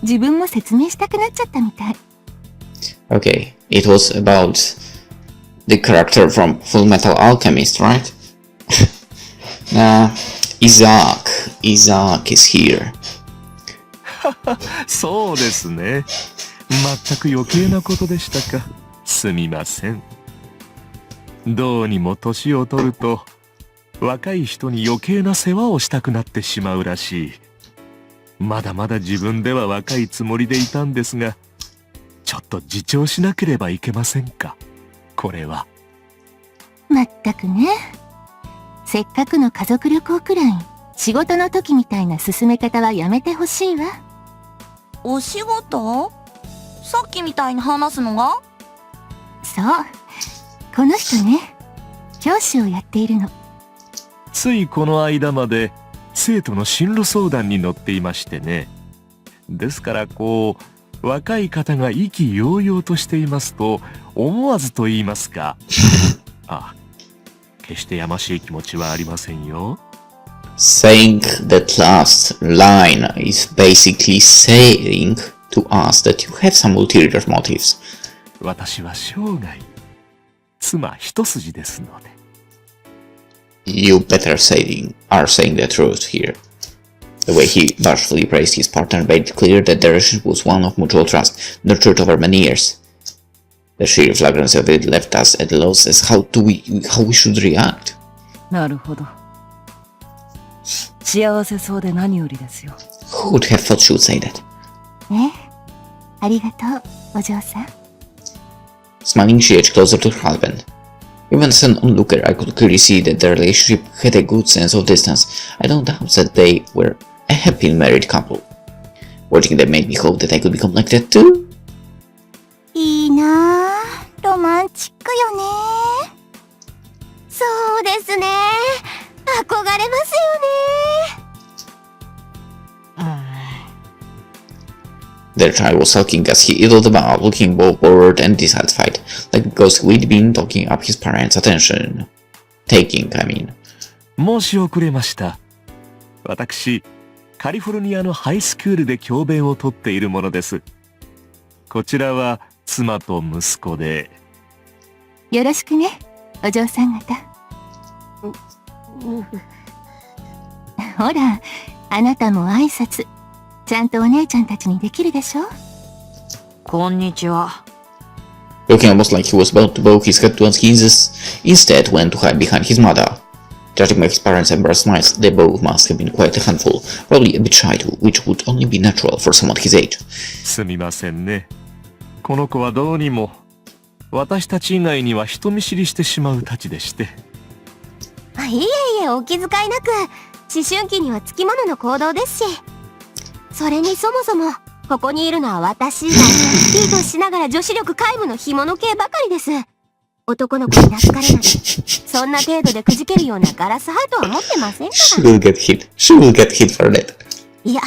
Speaker 2: 自分も説明したくなっちゃったみたい。
Speaker 1: Okay, it was about the character from Full Metal Alchemist, right? Isaac is here.
Speaker 4: そうですね。全く余計なことでしたか。すみません。どうにも年を取ると、若い人に余計な世話をしたくなってしまうらしい。まだまだ自分では若いつもりでいたんですが、ちょっと自重しなければいけませんか。これは。
Speaker 2: まったくね。せっかくの家族旅行くらい、仕事の時みたいな進め方はやめてほしいわ。
Speaker 3: お仕事？さっきみたいに話すのが？
Speaker 2: そう。この人ね、教師をやっているの。
Speaker 4: ついこの間まで生徒の進路相談に乗っていましてね。ですからこう、若い方が意気揚々としていますと、思わずと言いますか。あ、決してやましい気持ちはありませんよ。
Speaker 1: Saying that last line is basically saying to us that you have some ulterior motives.
Speaker 4: 私は生涯、妻一筋ですので。
Speaker 1: You better are saying the truth here. The way he bashfully praised his partner made it clear that their relationship was one of mutual trust, nurtured over many years. The sheer flagrancy of it left us at a loss as how we should react.
Speaker 5: なるほど。幸せそうで何よりですよ。
Speaker 1: Who would have thought she would say that?
Speaker 2: ね。ありがとう、お嬢さん。
Speaker 1: Smiling, she edged closer to her husband. Even as an onlooker, I could clearly see that their relationship had a good sense of distance. I don't doubt that they were a happy married couple. Watching them made me hope that I could become like that too.
Speaker 2: いいなぁ。ロマンチックよね。そうですね。憧れますよね。
Speaker 1: Their child was sulking as he idled about, looking both bored and dissatisfied, like because we'd been talking up his parents' attention. I mean.
Speaker 4: 申し遅れました。私、カリフォルニアのハイスクールで教鞭をとっているものです。こちらは妻と息子で。
Speaker 2: よろしくね、お嬢さん方。ほら、あなたも挨拶。ちゃんとお姉ちゃんたちにできるでしょ？
Speaker 5: こんにちは。
Speaker 1: looking almost like he was about to bow his head towards Jesus, instead went to hide behind his mother. Judging by his parents' embarrassed smiles, they both must have been quite a handful, probably a bit shy too, which would only be natural for someone his age.
Speaker 4: すみませんね。この子はどうにも私たち以外には人見知りしてしまうたちでして。
Speaker 2: いえいえ、お気遣いなく、思春期にはつきものの行動ですし。それにそもそも、ここにいるのは私以外、ピートしながら女子力皆無の干物系ばかりです。男の子に懐かれない。そんな程度でくじけるようなガラスハートは持ってませんか
Speaker 1: She
Speaker 2: ら。
Speaker 1: will get hit. She will get hit for that.
Speaker 2: いや、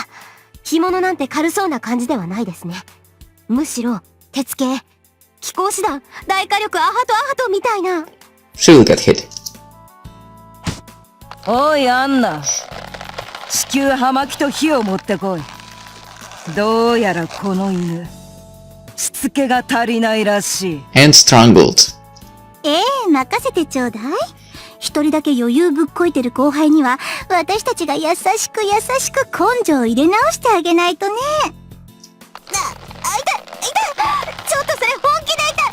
Speaker 2: 干物なんて軽そうな感じではないですね。むしろ、鉄系、気候師団、大火力アハトみたいな。
Speaker 1: She will get hit.
Speaker 5: おいアンナ、地球葉巻と火を持ってこい。どうやらこの犬、しつけが足りないらしい。
Speaker 1: And strangled.
Speaker 2: 任せてちょうだい。一人だけ余裕ぶっこいてる後輩には、私たちが優しく根性を入れ直してあげないとね。痛いちょっとそれ本気で痛い。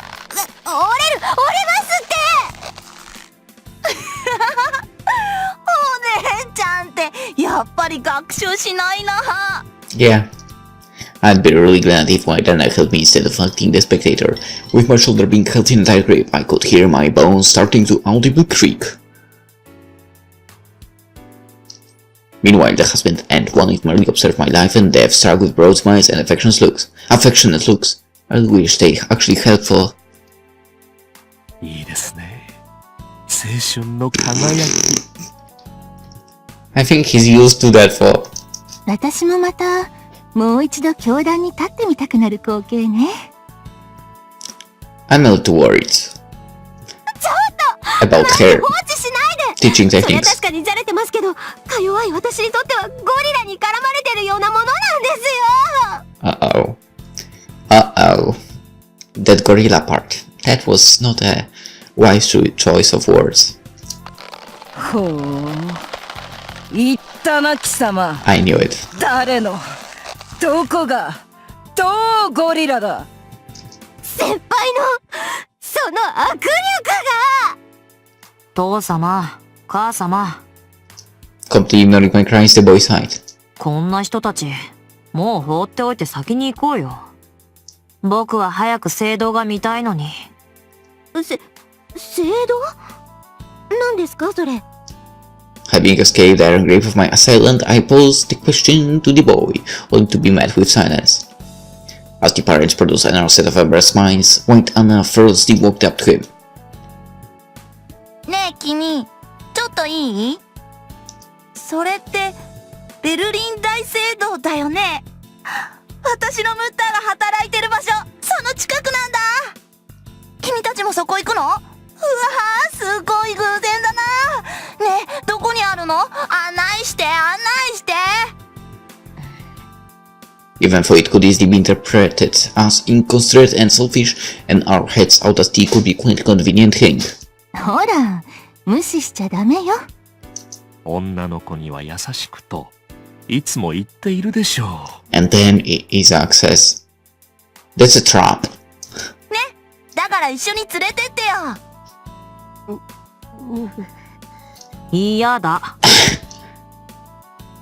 Speaker 2: 折れますって。
Speaker 3: お姉ちゃんってやっぱり学習しないな。
Speaker 1: Yeah. I'd be really glad if my Dana helped me instead of acting the spectator. With my shoulder being held in a tight grip, I could hear my bones starting to audibly creak. Meanwhile, the husband and one merely observed my life and death, struck with broad smiles and affectionate looks. I wish they actually helpful.
Speaker 4: いいですね。青春の輝き。
Speaker 1: I think he's used to that for.
Speaker 2: 私もまた、もう一度教壇に立ってみたくなる光景ね。
Speaker 1: I'm a little worried.
Speaker 2: ちょっと
Speaker 1: About her
Speaker 2: 放置しないで。
Speaker 1: teaching
Speaker 2: それ
Speaker 1: techniques.
Speaker 2: 確かにじゃれてますけど、か弱い私にとってはゴリラに絡まれてるようなものなんですよ。
Speaker 1: Uh-oh. That gorilla part. That was not a wise choice of words.
Speaker 5: ほう、言ったな貴様。
Speaker 1: I knew it.
Speaker 5: 誰のどこがどうゴリラだ。
Speaker 2: 先輩のその握力が。
Speaker 3: 父様、母様、
Speaker 1: Completely ignoring my cries, the boy sighed.
Speaker 3: こんな人たち、もう放っておいて先に行こうよ。僕は早く聖堂が見たいのに。
Speaker 2: 聖堂？何ですかそれ。
Speaker 1: Having escaped the iron grip of my assailant, I posed the question to the boy, only to be met with silence. As the parents produced another set of embarrassed smiles, White Anna ferociously walked up to him.
Speaker 3: ねえ君、ちょっといい？それってベルリン大聖堂だよね。私のムッターが働いてる場所、その近くなんだ。君たちもそこ行くの？うわー、すごい偶然だな。ねえ、どこにあるの？案内して。
Speaker 1: Even though it could easily be interpreted as inconsiderate and selfish, and our heads out at tea could be quite a convenient thing.
Speaker 2: ほら、無視しちゃダメよ。
Speaker 4: 女の子には優しくといつも言っているでしょう。
Speaker 1: And then Isaac says, "That's a trap."
Speaker 3: ね、だから一緒に連れてってよ。嫌だ。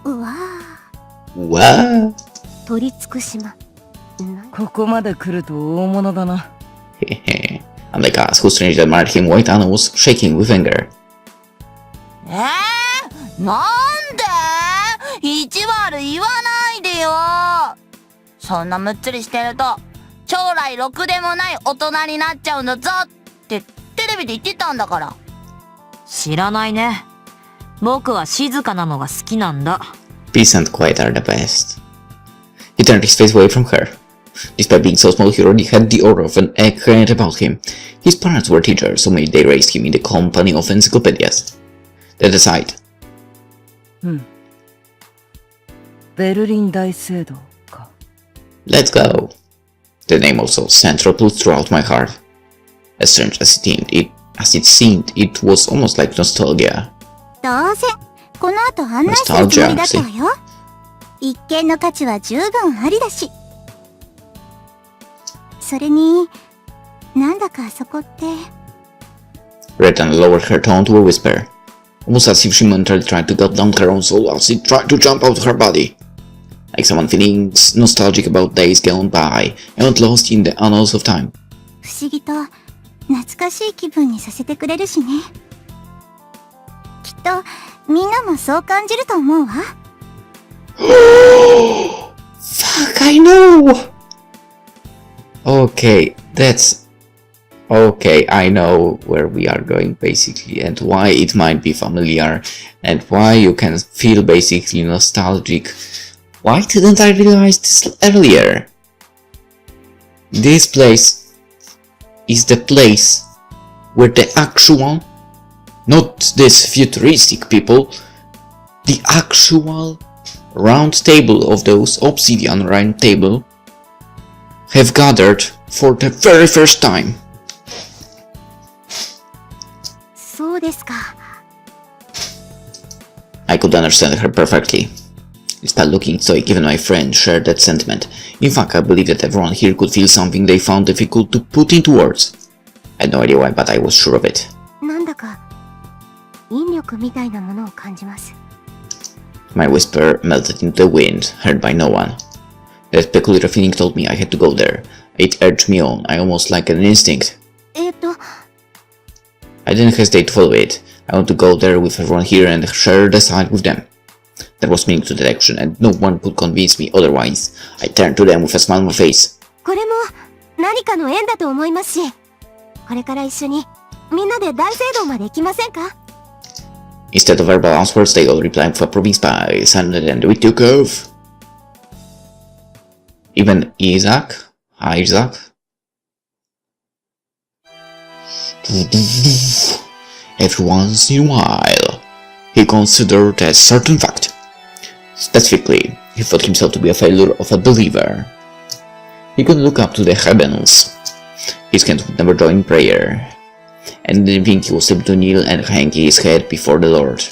Speaker 2: うわぁ。
Speaker 1: What?
Speaker 2: 取り尽くしま。
Speaker 5: ここまで来ると大物だな。
Speaker 1: And the guys who strangely admired him, White Anna was shaking with anger.
Speaker 3: なんで？意地悪言わないでよ。そんなむっつりしてると将来ろくでもない大人になっちゃうんだぞってテレビで言ってたんだから。知らないね。僕は静かなのが好きなんだ。
Speaker 1: Peace and quiet are the best. He turned his face away from her. Despite being so small, he already had the aura of an egghead about him. His parents were teachers, so maybe they raised him in the company of encyclopedias. That aside.
Speaker 5: ベルリン大聖堂か。
Speaker 1: Let's go. The name also sent ripples throughout my heart. As strange as it seemed, it was almost like nostalgia.
Speaker 2: どうせこの後案内するつもりだったわよ。一見の価値は十分ありだし。それになんだかそこって。
Speaker 1: Retan lowered her tone to a whisper, almost as if she momentarily tried to gulp down her own soul as it tried to jump out of her body. Like someone feeling nostalgic about days gone by and lost in the annals of time.
Speaker 2: 不思議と懐かしい気分にさせてくれるしね。きっとみんなもそう感じると思うわ。
Speaker 1: Fuck, I know! Okay, I know where we are going basically, and why it might be familiar, and why you can feel basically nostalgic. Why didn't I realize this earlier? This place is the place where the actual, not this futuristic people, the actual round table of those obsidian round table have gathered for the very first time.
Speaker 2: そうですか。
Speaker 1: I could understand her perfectly. Despite looking stoic, even my friend shared that sentiment. In fact, I believe that everyone here could feel something they found difficult to put into words. I had no idea why, but I was sure of it.
Speaker 2: なんだか引力みたいなものを感じます。
Speaker 1: My whisper melted into the wind, heard by no one. That peculiar feeling told me I had to go there. It urged me on, I almost like an instinct. I didn't hesitate to follow it. I want to go there with everyone here and share the site with them. There was meaning to that action, and no one could convince me otherwise. I turned to them with a smile on my face.
Speaker 2: これも何かの縁だと思いますし、これから一緒にみんなで大聖堂まで行きませんか?
Speaker 1: Instead of verbal answers, they all replied with approving smiles, and then we took off. Even Isaac? Hi, Isaac. Every once in a while, he considered a certain fact. Specifically, he thought himself to be a failure of a believer. He couldn't look up to the heavens. His hands would never join prayer, and didn't think he was able to kneel and hang his head before the Lord.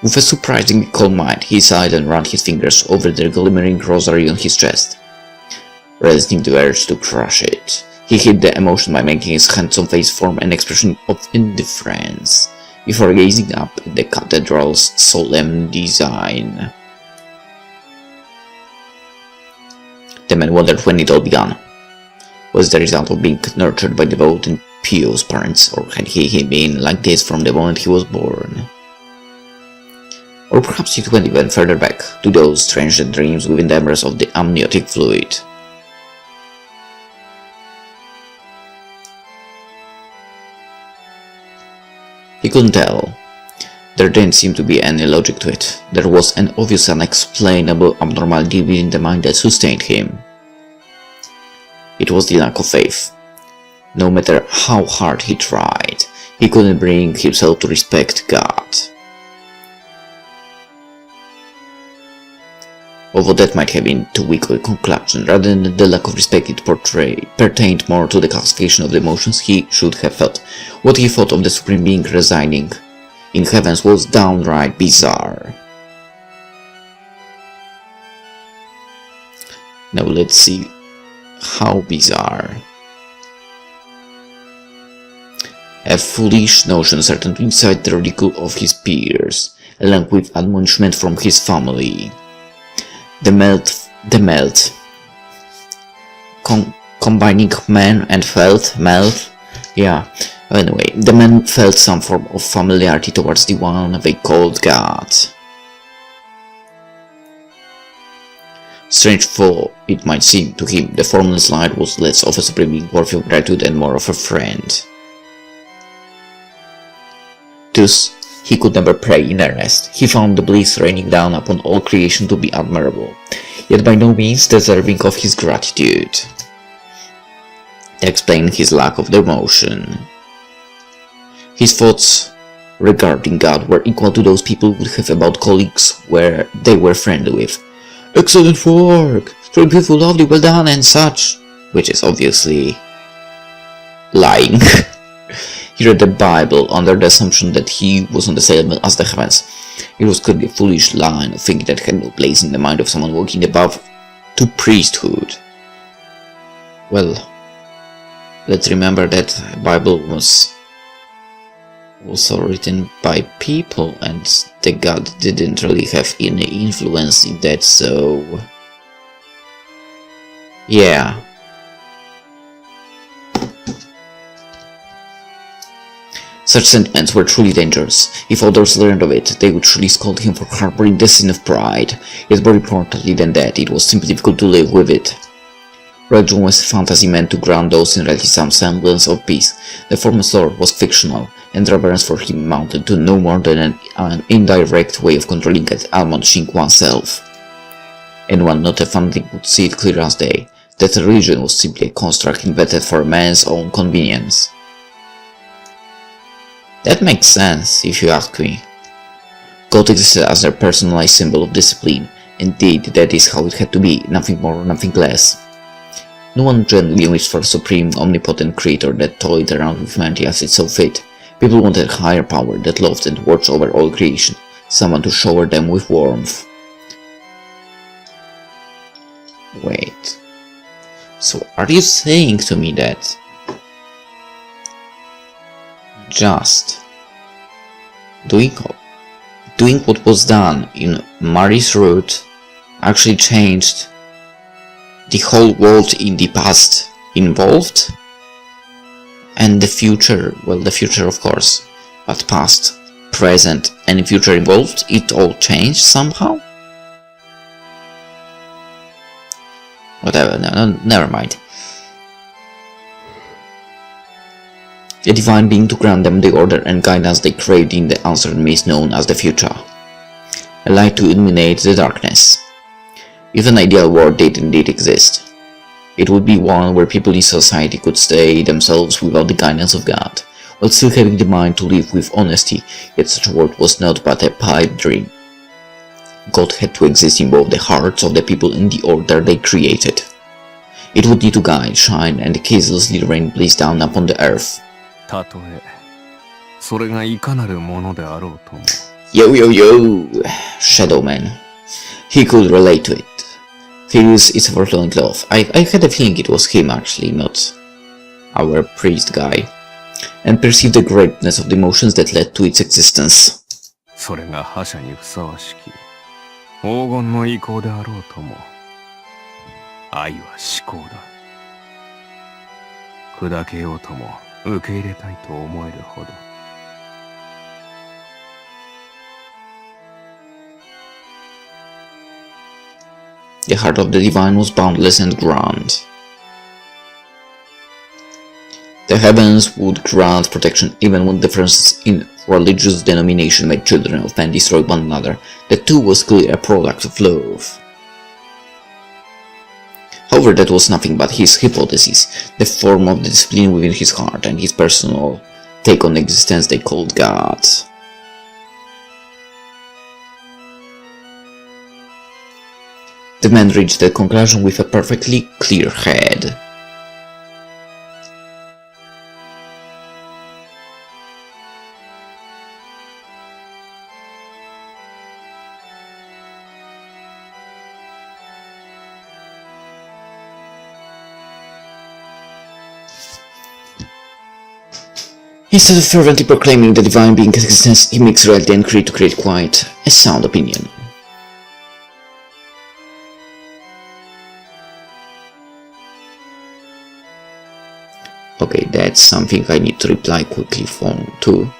Speaker 1: With a surprisingly calm mind, he sighed and ran his fingers over the glimmering rosary on his chest, resisting the urge to crush it. He hid the emotion by making his handsome face form an expression of indifference, before gazing up at the cathedral's solemn design. The man wondered when it all began. Was it the result of being nurtured by devout and pious parents, or had he been like this from the moment he was born? Or perhaps it went even further back, to those strange dreams within the embers of the amniotic fluid. He couldn't tell. There didn't seem to be any logic to it. There was an obvious unexplainable abnormality within the mind that sustained him. It was the lack of faith. No matter how hard he tried, he couldn't bring himself to respect God. Although that might have been too weak a conclusion, rather than the lack of respect it pertained more to the classification of the emotions he should have felt. What he thought of the Supreme Being residing in heavens was downright bizarre. Now let's see how bizarre. A foolish notion certain to incite the ridicule of his peers, along with admonishment from his family. Combining man and felt, anyway, the man felt some form of familiarity towards the one they called God. Strange though it might seem to him, the formless light was less of a supreme being worthy of gratitude and more of a friend. Thus, he could never pray in earnest. He found the bliss raining down upon all creation to be admirable, yet by no means deserving of his gratitude. Explaining his lack of devotion. His thoughts regarding God were equal to those people would have about colleagues where they were friendly with. Excellent work! Very beautiful, lovely, well done, and such. Which is obviously lying. He read the Bible under the assumption that he was on the same level as the heavens. It was clearly a foolish line of thinking that had no place in the mind of someone walking above to priesthood. Well, let's remember that Bible was also written by people, and the God didn't really have any influence in that, so yeah. Such sentiments were truly dangerous. If others learned of it, they would surely scold him for harboring the sin of pride. Yet more importantly than that, it was simply difficult to live with it. Religion was a fantasy meant to grant those in reality some semblance of peace. The former's Lord was fictional, and reverence for him amounted to no more than an indirect way of controlling and admonishing oneself. Anyone not a fanatic would see it clear as day, that religion was simply a construct invented for man's own convenience. That makes sense, if you ask me. God existed as their personalized symbol of discipline. Indeed, that is how it had to be, nothing more, nothing less. No one genuinely wished for a supreme, omnipotent creator that toyed around with humanity as it saw fit. People wanted a higher power that loved and watched over all creation, someone to shower them with warmth. Wait. So are you saying to me that just doing what was done in Mary's route actually changed the whole world in the past involved? And the future, well, the future of course, but past, present and future involved, it all changed somehow? Whatever, no, never mind. A divine being to grant them the order and guidance they craved in the uncertain mist known as the future. A light to illuminate the darkness. If an ideal world did indeed exist, it would be one where people in society could stay themselves without the guidance of God, while still having the mind to live with honesty, yet such a world was not but a pipe dream. God had to exist in both the hearts of the people and the order they created. It would need to guide, shine, and ceaselessly rain bliss down upon the earth.
Speaker 4: たとえそれがいかなるものであろうとも
Speaker 1: Yo yo yo, Shadow Man. He could relate to it. Feels it's overflowing love. I had a feeling it was him actually, not our priest guy, and perceived the greatness of the emotions that led to its existence.
Speaker 4: それが覇者にふさわしき黄金の意向であろうとも愛は思考だ砕けようとも受け入れたいと思えるほど
Speaker 1: The heart of the divine was boundless and grand. The heavens would grant protection even when differences in religious denomination made children of men destroy one another. The two was clearly a product of love. However, that was nothing but his hypothesis, the form of the discipline within his heart and his personal take on existence they called God. The man reached that conclusion with a perfectly clear head. Instead of fervently proclaiming the divine being's existence, he makes reality and creed to create quite a sound opinion. Okay, that's something I need to reply quickly to.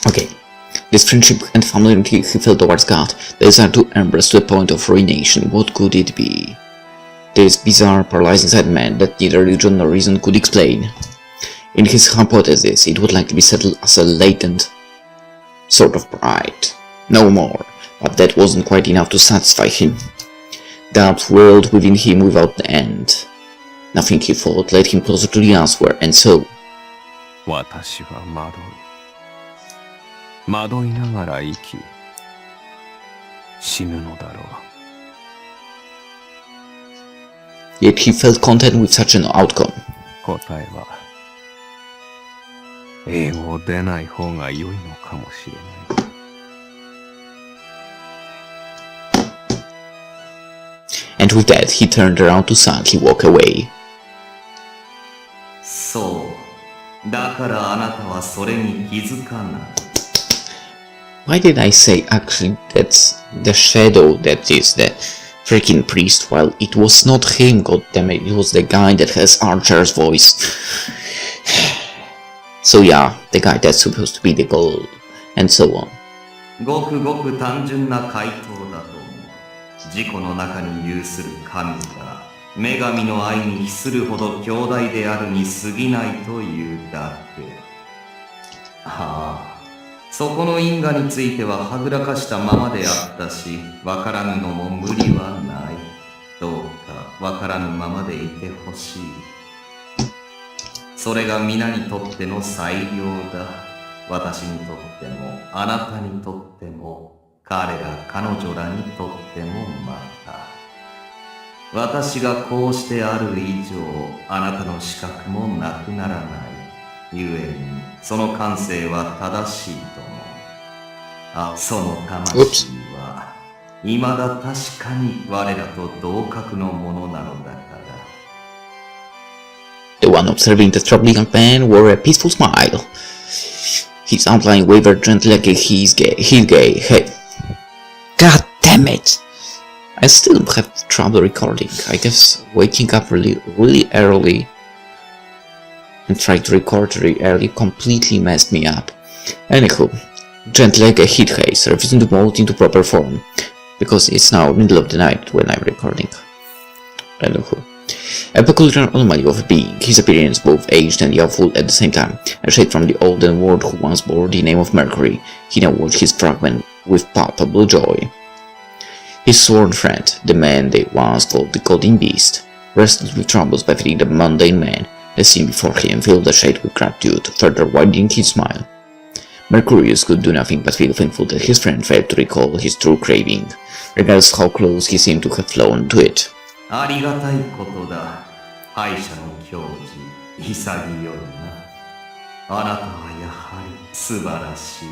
Speaker 1: Okay, this friendship and familiarity he felt towards God, the desire to embrace to the point of ruination, what could it be? This bizarre, paralyzing sad man that neither religion nor reason could explain. In his hypothesis, it would likely be settled as a latent sort of pride. No more, but that wasn't quite enough to satisfy him. Doubt whirled within him without end. Nothing he thought led him closer to the answer, and so...
Speaker 4: 私は惑う惑いながら生き、死ぬのだろう。
Speaker 1: Yet he felt content with such an outcome.
Speaker 4: 答えは、英語を出ない方が良いのかもしれない。
Speaker 1: And with that, he turned around to silently walk away.
Speaker 6: そう。だからあなたはそれに気づかない。
Speaker 1: Why did I say actually that's the shadow that is the freaking priest, while it was not him, goddammit, it was the guy that has Archer's voice. So yeah, the guy that's supposed to be the goal, and so on.
Speaker 6: ごくごく単純な回答だと思う。自己の中に有する神が女神の愛に比するほど強大であるに過ぎないというだけ。ああ、そこの因果についてははぐらかしたままであったし、わからぬのも無理はない。どうかわからぬままでいてほしい。それが皆にとっての最良だ。私にとっても、あなたにとっても、彼ら彼女らにとってもまた。私がこうしてある以上、あなたの資格もなくならない。故に、その感性は正しいと思う。あ、その魂は、未だ確かに我らと同格のものなのだから。
Speaker 1: The one observing the troubled young man wore a peaceful smile. His outline wavered gently like his gay head. God damn it! I still have trouble recording. I guess waking up really early and trying to record really early completely messed me up. Anywho, gently like a heat haze, refusing to mold into proper form, because it's now middle of the night when I'm recording. Anywho. A peculiar anomaly of a being, his appearance both aged and youthful at the same time, a shade from the olden world who once bore the name of Mercury, he now watched his fragment with palpable joy. His sworn friend, the man they once called the Golden Beast, wrestled with troubles by feeding the mundane man, as seen before him, filled the shade with gratitude, further widening his smile. Mercurius could do nothing but feel thankful that his friend failed to recall his true craving, regardless how close he seemed to have flown to it.
Speaker 6: ありがたいことだ。敗者の矜持、潔いな。あなたはやはり素晴らしい。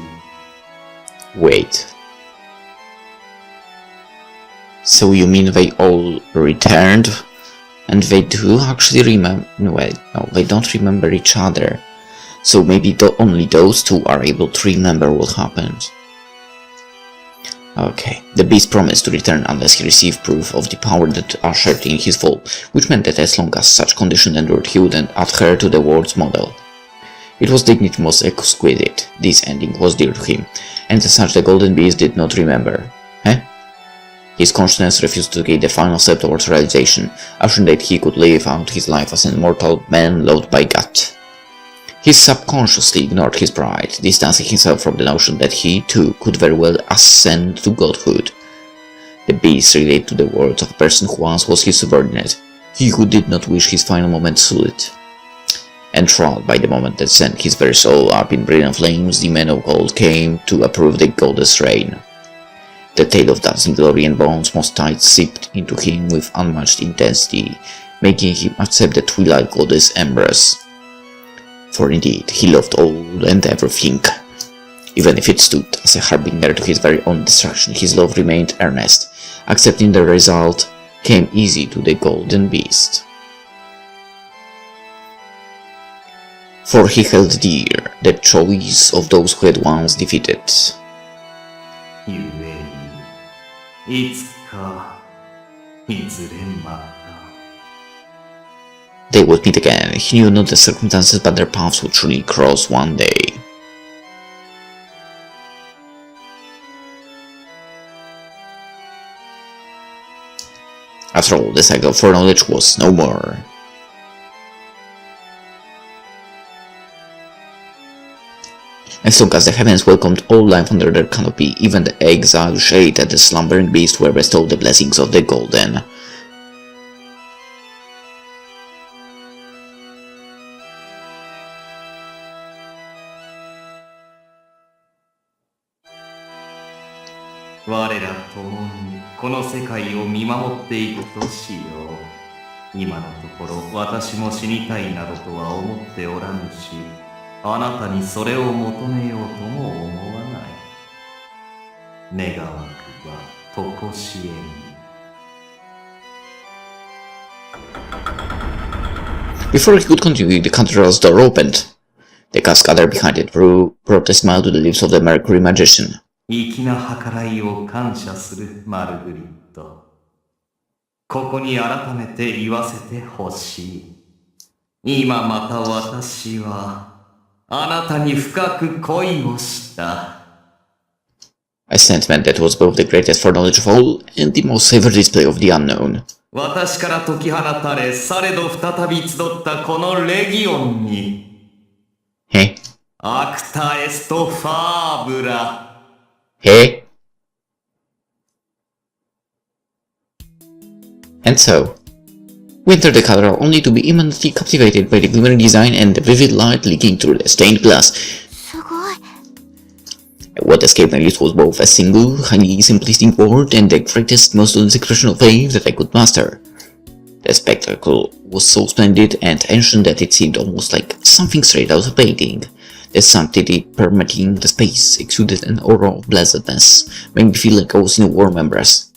Speaker 1: Wait. So you mean they all returned? And they do actually remember... Wait, no, they don't remember each other. So maybe only those two are able to remember what happened. Okay, the beast promised to return unless he received proof of the power that ushered in his fall, which meant that as long as such condition endured he would adhere to the world's model. It was dignity most exquisite, this ending was dear to him, and as such the golden beast did not remember. His consciousness refused to take the final step towards realization, assuring that he could live out his life as an immortal man loved by God. He subconsciously ignored his pride, distancing himself from the notion that he, too, could very well ascend to godhood. The beast related to the words of a person who once was his subordinate, he who did not wish his final moment solid. Enthralled by the moment that sent his very soul up in brilliant flames, the man of gold came to approve the goddess' reign. The tale of dazzling glory and bones most tight seeped into him with unmatched intensity, making him accept the twilight goddess embrace. For indeed, he loved all and everything. Even if it stood as a harbinger to his very own destruction, his love remained earnest. Accepting the result came easy to the golden beast. For he held dear the choice of those who had once defeated.
Speaker 6: ゆえに、いつか、いずれまた。
Speaker 1: They would meet again. He knew not the circumstances, but their paths would surely cross one day. After all, the cycle of foreknowledge was no more. As long as the heavens welcomed all life under their canopy, even the exiled shade and the slumbering beast were bestowed the blessings of the golden.
Speaker 6: 我ら共にこの世界を見守っていくとしよう。今のところ私も死にたいなどとは思っておらぬし、あなたにそれを求めようとも思わない。願わくはとこしえに。
Speaker 1: Before he could continue, the cathedral's door opened. The cast gathered behind it, brought a smile to the lips of the Mercury magician.
Speaker 6: 粋な計らいを感謝するマルグリット。ここに改めて言わせてほしい。今また私はあなたに深く恋をした。
Speaker 1: A sentiment that was both the greatest foreknowledge of all and the most favored display of the unknown.
Speaker 6: 私から解き放たれ、されど再び集ったこのレギオンに。
Speaker 1: Hey?
Speaker 6: アクタエストファーブラ。
Speaker 1: Hey? And so, we entered the cathedral only to be imminently captivated by the glimmering design and the vivid light leaking through the stained glass.
Speaker 2: すごい。
Speaker 1: What escaped my lips was both a single, highly simplistic word and the greatest, most honest expression of faith that I could master. The spectacle was so splendid and ancient that it seemed almost like something straight out of a painting. The sanctity permeating the space exuded an aura of blessedness, making me feel like I was in a warm embrace.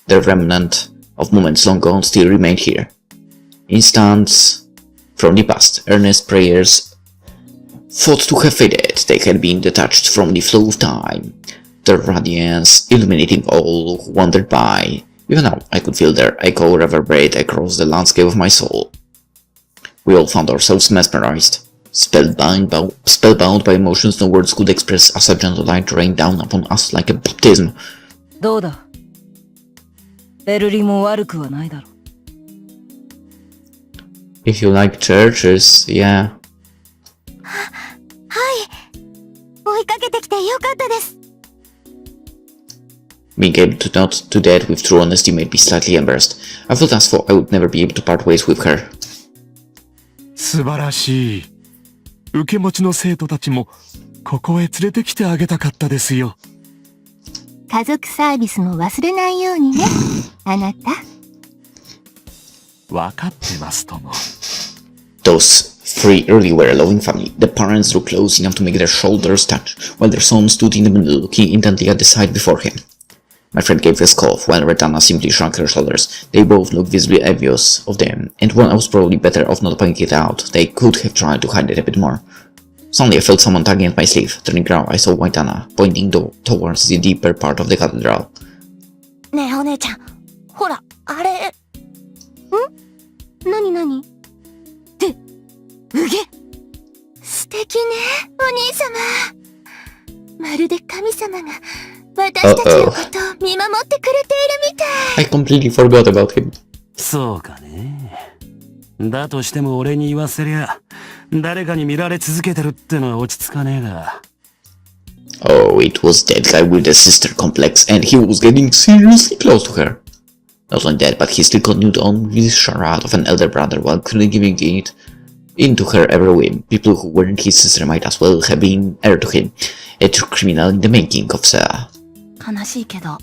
Speaker 1: The remnant of moments long gone still remained here. Instants from the past, earnest prayers thought to have faded, they had been detached from the flow of time, their radiance illuminating all who wandered by. Even now, I could feel their echo reverberate across the landscape of my soul. We all found ourselves mesmerized, spellbound by emotions no words could express as a gentle light rained down upon us like a baptism.
Speaker 5: どうだベルリも悪くはないだろう。
Speaker 1: If you like churches, yeah.
Speaker 2: はい。追いかけてきてよかったです。
Speaker 1: Being able to nod to that with true honesty made me slightly embarrassed. I felt as though I would never be able to part ways with her.
Speaker 4: 素晴らしい。受け持ちの生徒たちもここへ連れてきてあげたかったですよ。
Speaker 2: 家族サービスも忘れないようにね、あなた。
Speaker 4: わかってますとも。
Speaker 1: Those three really were a loving family. The parents drew close enough to make their shoulders touch, while their son stood in the middle looking intently at the side before him. My friend gave a scoff, while Retana simply shrugged her shoulders. They both looked visibly envious of them, and when I was probably better off not pointing it out, they could have tried to hide it a bit more. Suddenly I felt someone tugging at my sleeve. Turning around, I saw Waitana, pointing towards the deeper part of the cathedral.
Speaker 3: ねえお姉ちゃん、ほら、あれ。
Speaker 2: なになに？
Speaker 3: うげ。
Speaker 2: 素敵ね、お兄様。まるで神様が私たちのことを見守ってくれているみたい。
Speaker 1: I completely forgot about him.
Speaker 4: そうかね。だとしても俺に言わせりゃ、誰かに見られ続けてるってのは落ち着かねえが。
Speaker 1: Oh, it was that guy with the sister complex, and he was getting seriously close to her. Not only that, but he still continued on with his charade of an elder brother while clearly giving it into her every whim. People who weren't his sister might as well have been heir to him. A true criminal in the making of Sarah.
Speaker 3: 悲しいけど、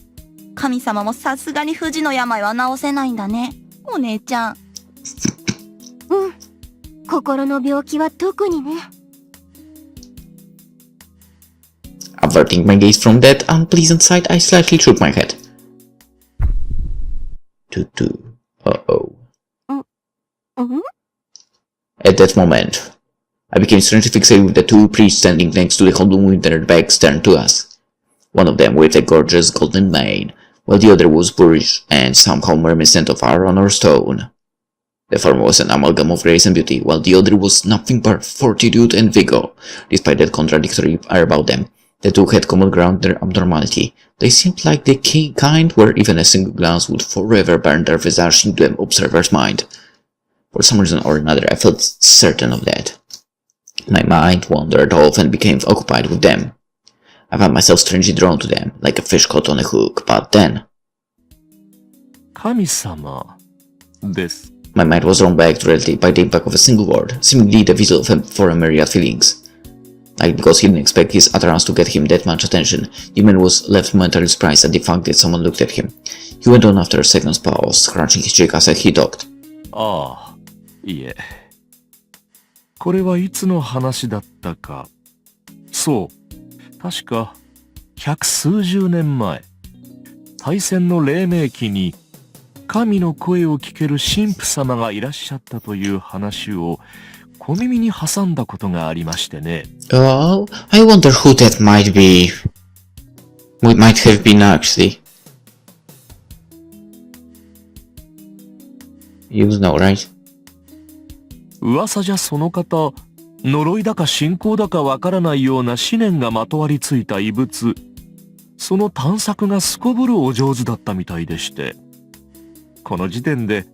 Speaker 3: 神様もさすがに不治の病は治せないんだね、お姉ちゃん。
Speaker 2: 心の病気は特にね。
Speaker 1: Averting my gaze from that unpleasant sight, I slightly shook my head. Tutu. Uh-oh. At that moment, I became strangely fixated with the two priests standing next to the column with their backs turned to us. One of them waved a gorgeous golden mane, while the other was boorish and somehow reminiscent of iron or stone. The former was an amalgam of grace and beauty, while the other was nothing but fortitude and vigor. Despite that contradictory air about them, the two had common ground their abnormality. They seemed like the kind where even a single glance would forever burn their visage into an observer's mind. For some reason or another, I felt certain of that. My mind wandered off and became occupied with them. I found myself strangely drawn to them, like a fish caught on a hook, but then...
Speaker 4: 神様です。
Speaker 1: My mind was drawn back to reality by the impact of a single word, seemingly the vessel for a myriad feelings. Like, because he didn't expect his utterance to get him that much attention, the man was left momentarily surprised at the fact that someone looked at him. He went on after a second's pause, scratching his cheek as he talked.
Speaker 4: ああ、いえ。これはいつの話だったか。そう、確か百数十年前、大戦の黎明期に神の声を聞ける神父様がいらっしゃったという話を小耳に挟んだことがありましてね。
Speaker 1: Oh, I wonder who that might be. We might have been actually. You know, right?
Speaker 4: 噂じゃその方、呪いだか信仰だかわからないような思念がまとわりついた異物、その探索がすこぶるお上手だったみたいでして、この時点で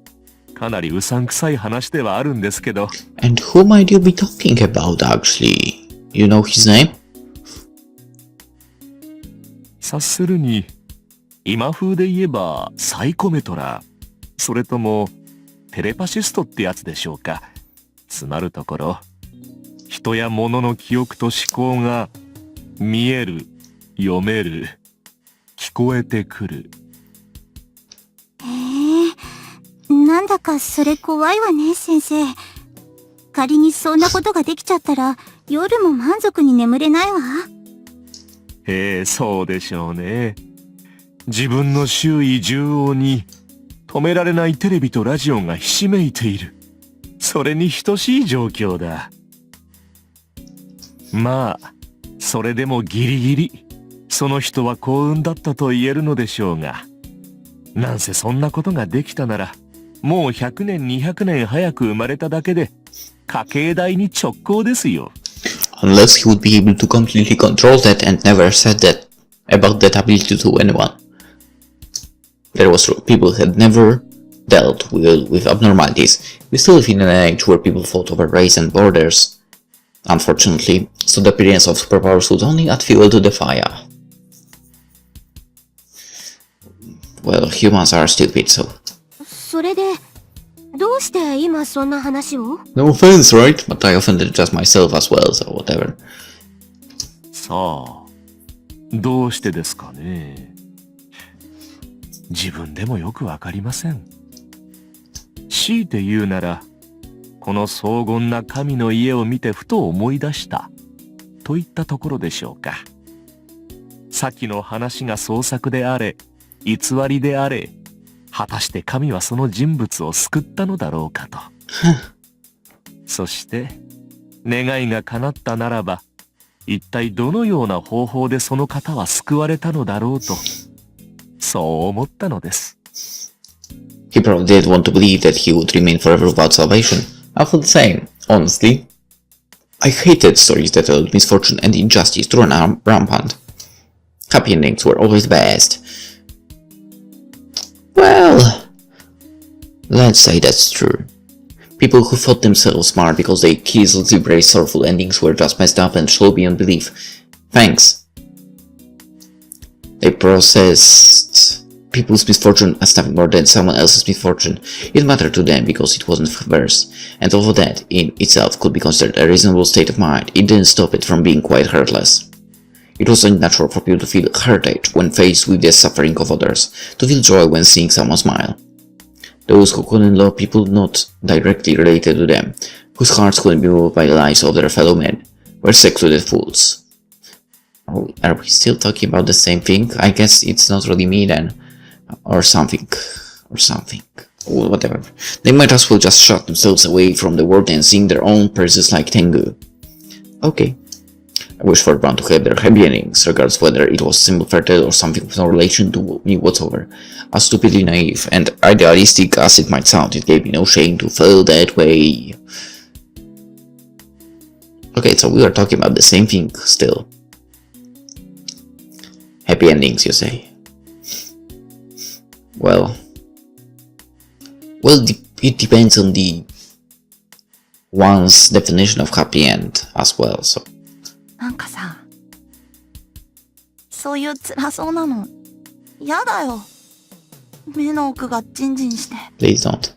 Speaker 4: かなりうさんくさい話ではあるんですけど。
Speaker 1: And who might you be talking about actually? You know his name?
Speaker 4: 察するに、今風で言えばサイコメトラ、それともテレパシストってやつでしょうか。つまるところ、人や物の記憶と思考が見える、読める、聞こえてくる。
Speaker 2: なんだかそれ怖いわね、先生。仮にそんなことができちゃったら、夜も満足に眠れないわ。
Speaker 4: そうでしょうね。自分の周囲縦横に止められないテレビとラジオがひしめいている。それに等しい状況だ。まあ、それでもギリギリ、その人は幸運だったと言えるのでしょうが、なんせそんなことができたなら、もう100年200年早く生まれただけで、家計代に直行ですよ。
Speaker 1: Unless he would be able to completely control that and never said that about that ability to anyone. That was true. People had never dealt with abnormalities. We still live in an age where people fought over race and borders. Unfortunately, so the appearance of superpowers would only add fuel to the fire. Well, humans are stupid, so.
Speaker 2: それで、どうして今そんな話を？
Speaker 1: No offense, right? But I offended just myself as well, so whatever.
Speaker 4: さあ、どうしてですかね。自分でもよくわかりません。強いて言うなら、この荘厳な神の家を見てふと思い出したといったところでしょうか。先の話が創作であれ、偽りであれ、果たして神はその人物を救ったのだろうかと。そして願いが叶ったならば、一体どのような方法でその方は救われたのだろうと、そう思ったのです。
Speaker 1: He probably did want to believe that he would remain forever without salvation. I feel the same, honestly. I hated stories that allowed misfortune and injustice to run rampant. Happy endings were always best. Well, let's say that's true. People who thought themselves smart because they easily embraced sorrowful endings were just messed up and slow beyond belief. Thanks. They processed people's misfortune as nothing more than someone else's misfortune. It mattered to them because it wasn't theirs, and although that in itself could be considered a reasonable state of mind, it didn't stop it from being quite heartless. It was unnatural for people to feel heartache when faced with the suffering of others, to feel joy when seeing someone smile. Those who couldn't love people not directly related to them, whose hearts couldn't be moved by the lives of their fellow men, were secluded fools. Are we still talking about the same thing? I guess it's not really me then. Or something. Whatever. They might as well just shut themselves away from the world and sing their own praises like Tengu. Okay. I wish for everyone to have their happy endings, regardless whether it was simple fairy tale or something with no relation to me whatsoever. As stupidly naive and idealistic as it might sound, it gave me no shame to feel that way. Okay, so we are talking about the same thing still. Happy endings, you say? Well, it depends on the one's definition of happy end as well, so.
Speaker 3: なんかさ、そういう辛そうなの、やだよ。目の奥がジンジンして。
Speaker 1: Please don't.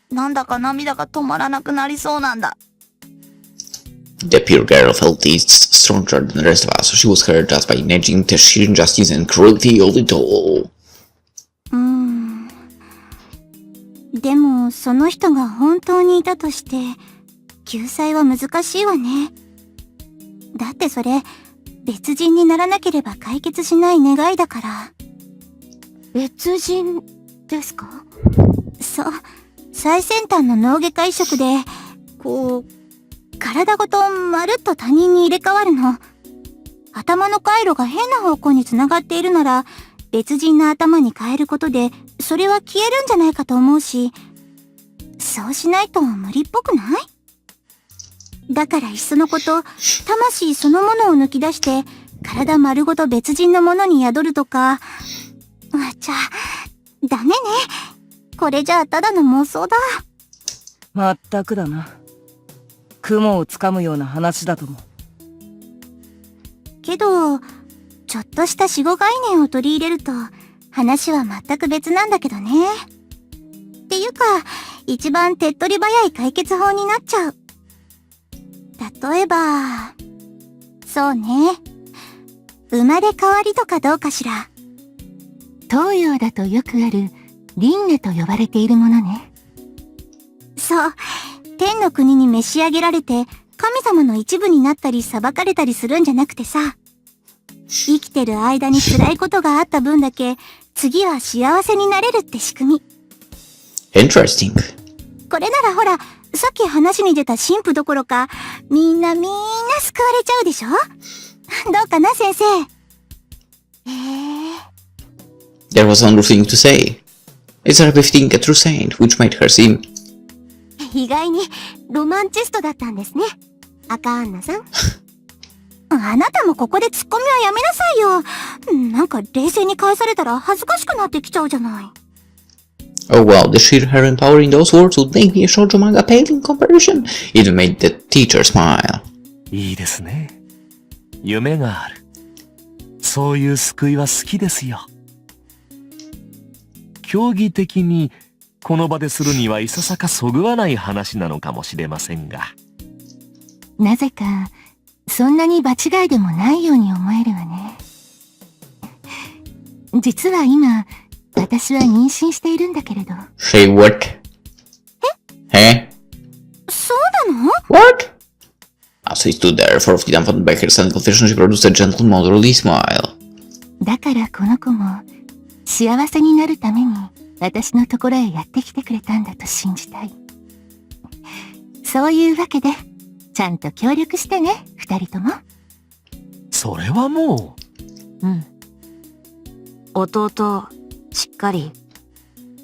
Speaker 3: なんだか涙が止まらなくなりそうなんだ。
Speaker 1: The pure girl felt it's stronger than the rest of us, so she was hurt just by imagining the sheer injustice and cruelty of it all.
Speaker 2: でもその人が本当にいたとして救済は難しいわね。だってそれ別人にならなければ解決しない願いだから。別人ですか？そう、最先端の脳外科移植でこう体ごとまるっと他人に入れ替わるの。頭の回路が変な方向に繋がっているなら別人の頭に変えることでそれは消えるんじゃないかと思うし、そうしないと無理っぽくない？だからいっそのこと魂そのものを抜き出して体丸ごと別人のものに宿るとか。じゃあダメね。これじゃあただの妄想だ。
Speaker 5: まったくだな。雲をつかむような話だとも。
Speaker 2: けどちょっとした死後概念を取り入れると話は全く別なんだけどね。っていうか一番手っ取り早い解決法になっちゃう。例えばそうね、生まれ変わりとかどうかしら。東洋だとよくある輪廻と呼ばれているものね。そう、天の国に召し上げられて神様の一部になったり裁かれたりするんじゃなくてさ、生きてる間に辛いことがあった分だけ次は幸せになれるって仕組み。
Speaker 1: Interesting.
Speaker 2: これならほら、さっき話に出た神父どころかみんな救われちゃうでしょ。どうかな先生。
Speaker 1: There was another thing to say. It's her being a true saint, which made her seem.
Speaker 2: 意外にロマンチストだったんですね、赤アンナさん。あなたもここでツッコミはやめなさいよ。なんか冷静に返されたら恥ずかしくなってきちゃうじゃない。
Speaker 1: Oh wow, the sheer inherent power in those words would make me a shoujo manga pale in comparison. It made the teacher smile.
Speaker 4: いいですね。夢がある。そういう救いは好きですよ。競技的にこの場でするにはいささかそぐわない話なのかもしれませんが。
Speaker 2: なぜかそんなに場違いでもないように思えるわね。実は今私は妊娠しているんだけれど。
Speaker 1: Say what? え？
Speaker 2: そうなの？
Speaker 1: What? As he stood there, for dumbfounded by her sudden confession, she produced a gentle, motherly smile.
Speaker 2: だからこの子も幸せになるために私のところへやってきてくれたんだと信じたい。そういうわけでちゃんと協力してね、二人とも。
Speaker 4: それはも
Speaker 5: うん。弟、しっかり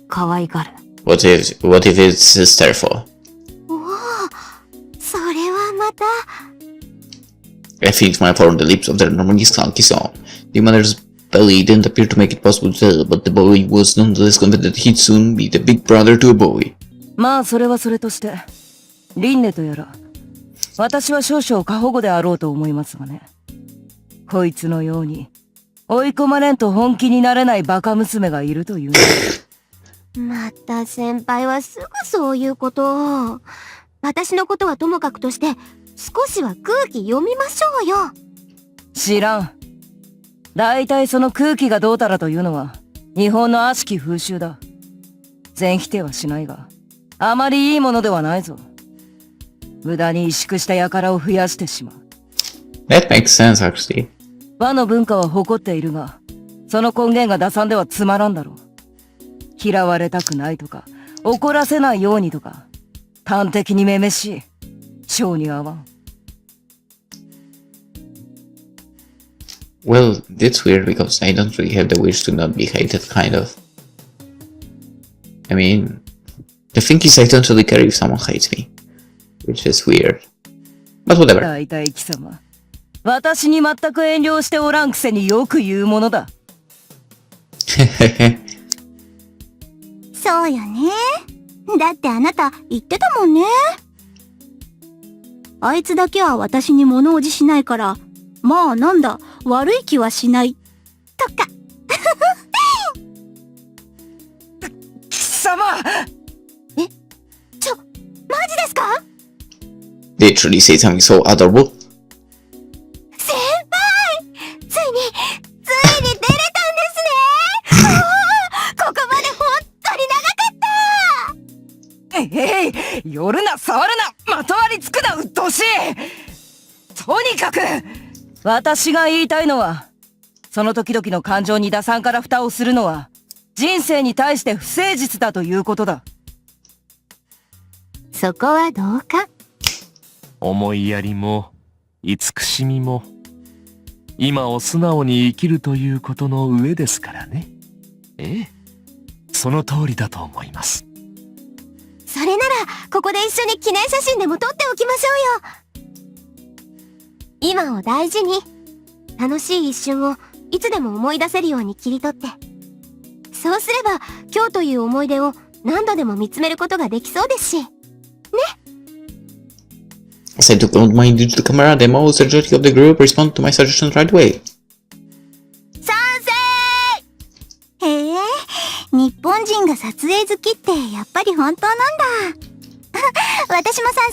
Speaker 5: 可愛がる。
Speaker 1: What if it's sister for?
Speaker 2: おお、それはまた。
Speaker 1: A faint smile formed on the lips of the normally sulky song. The mother's belly didn't appear to make it possible to tell, but the boy was nonetheless convinced that he'd soon be the big brother to a boy.
Speaker 5: まあそれはそれとして、輪廻とやら、私は少々過保護であろうと思いますがね。こいつのように、追い込まれんと本気になれないバカ娘がいるというの。
Speaker 2: また先輩はすぐそういうことを。私のことはともかくとして少しは空気読みましょうよ。
Speaker 5: 知らん。だいたいその空気がどうたらというのは日本の悪しき風習だ。全否定はしないが、あまりいいものではないぞ。無駄に萎縮した輩を増やしてしまう。
Speaker 1: That makes sense, actually.
Speaker 5: 和の文化は誇っているが、その根源が打算ではつまらんだろう。嫌われたくないとか、怒らせないようにとか、端的にめめしい。性に合わん。
Speaker 1: Well, that's weird because I don't really have the wish to not be hated, kind of. I mean, the thing is I don't really care if someone hates me, which is weird. But whatever.
Speaker 5: だいたい貴様、私に全く遠慮しておらんくせによく言うものだ。
Speaker 2: そうよね。だってあなた言ってたもんね。あいつだけは私に物おじしないから、まあなんだ、悪い気はしない。とか。
Speaker 5: 貴様！
Speaker 2: マジですか？
Speaker 1: literally say something so adorable.
Speaker 2: 先輩、ついに出れたんですね。ここまで本当に長かった。
Speaker 5: 寄るな触るなまとわりつくな鬱陶しい。とにかく私が言いたいのは、その時々の感情に打算から蓋をするのは人生に対して不誠実だということだ。
Speaker 2: そこはどうか。
Speaker 4: 思いやりも慈しみも今を素直に生きるということの上ですからね。ええ、その通りだと思います。
Speaker 2: それならここで一緒に記念写真でも撮っておきましょうよ。今を大事に、楽しい一瞬をいつでも思い出せるように切り取って、そうすれば今日という思い出を何度でも見つめることができそうですしね。
Speaker 1: As I took out my digital camera, the most majority of the group responded to my suggestion right away.
Speaker 2: 賛成。へえ、日本人が撮影好きってやっぱり本当なんだ。私も賛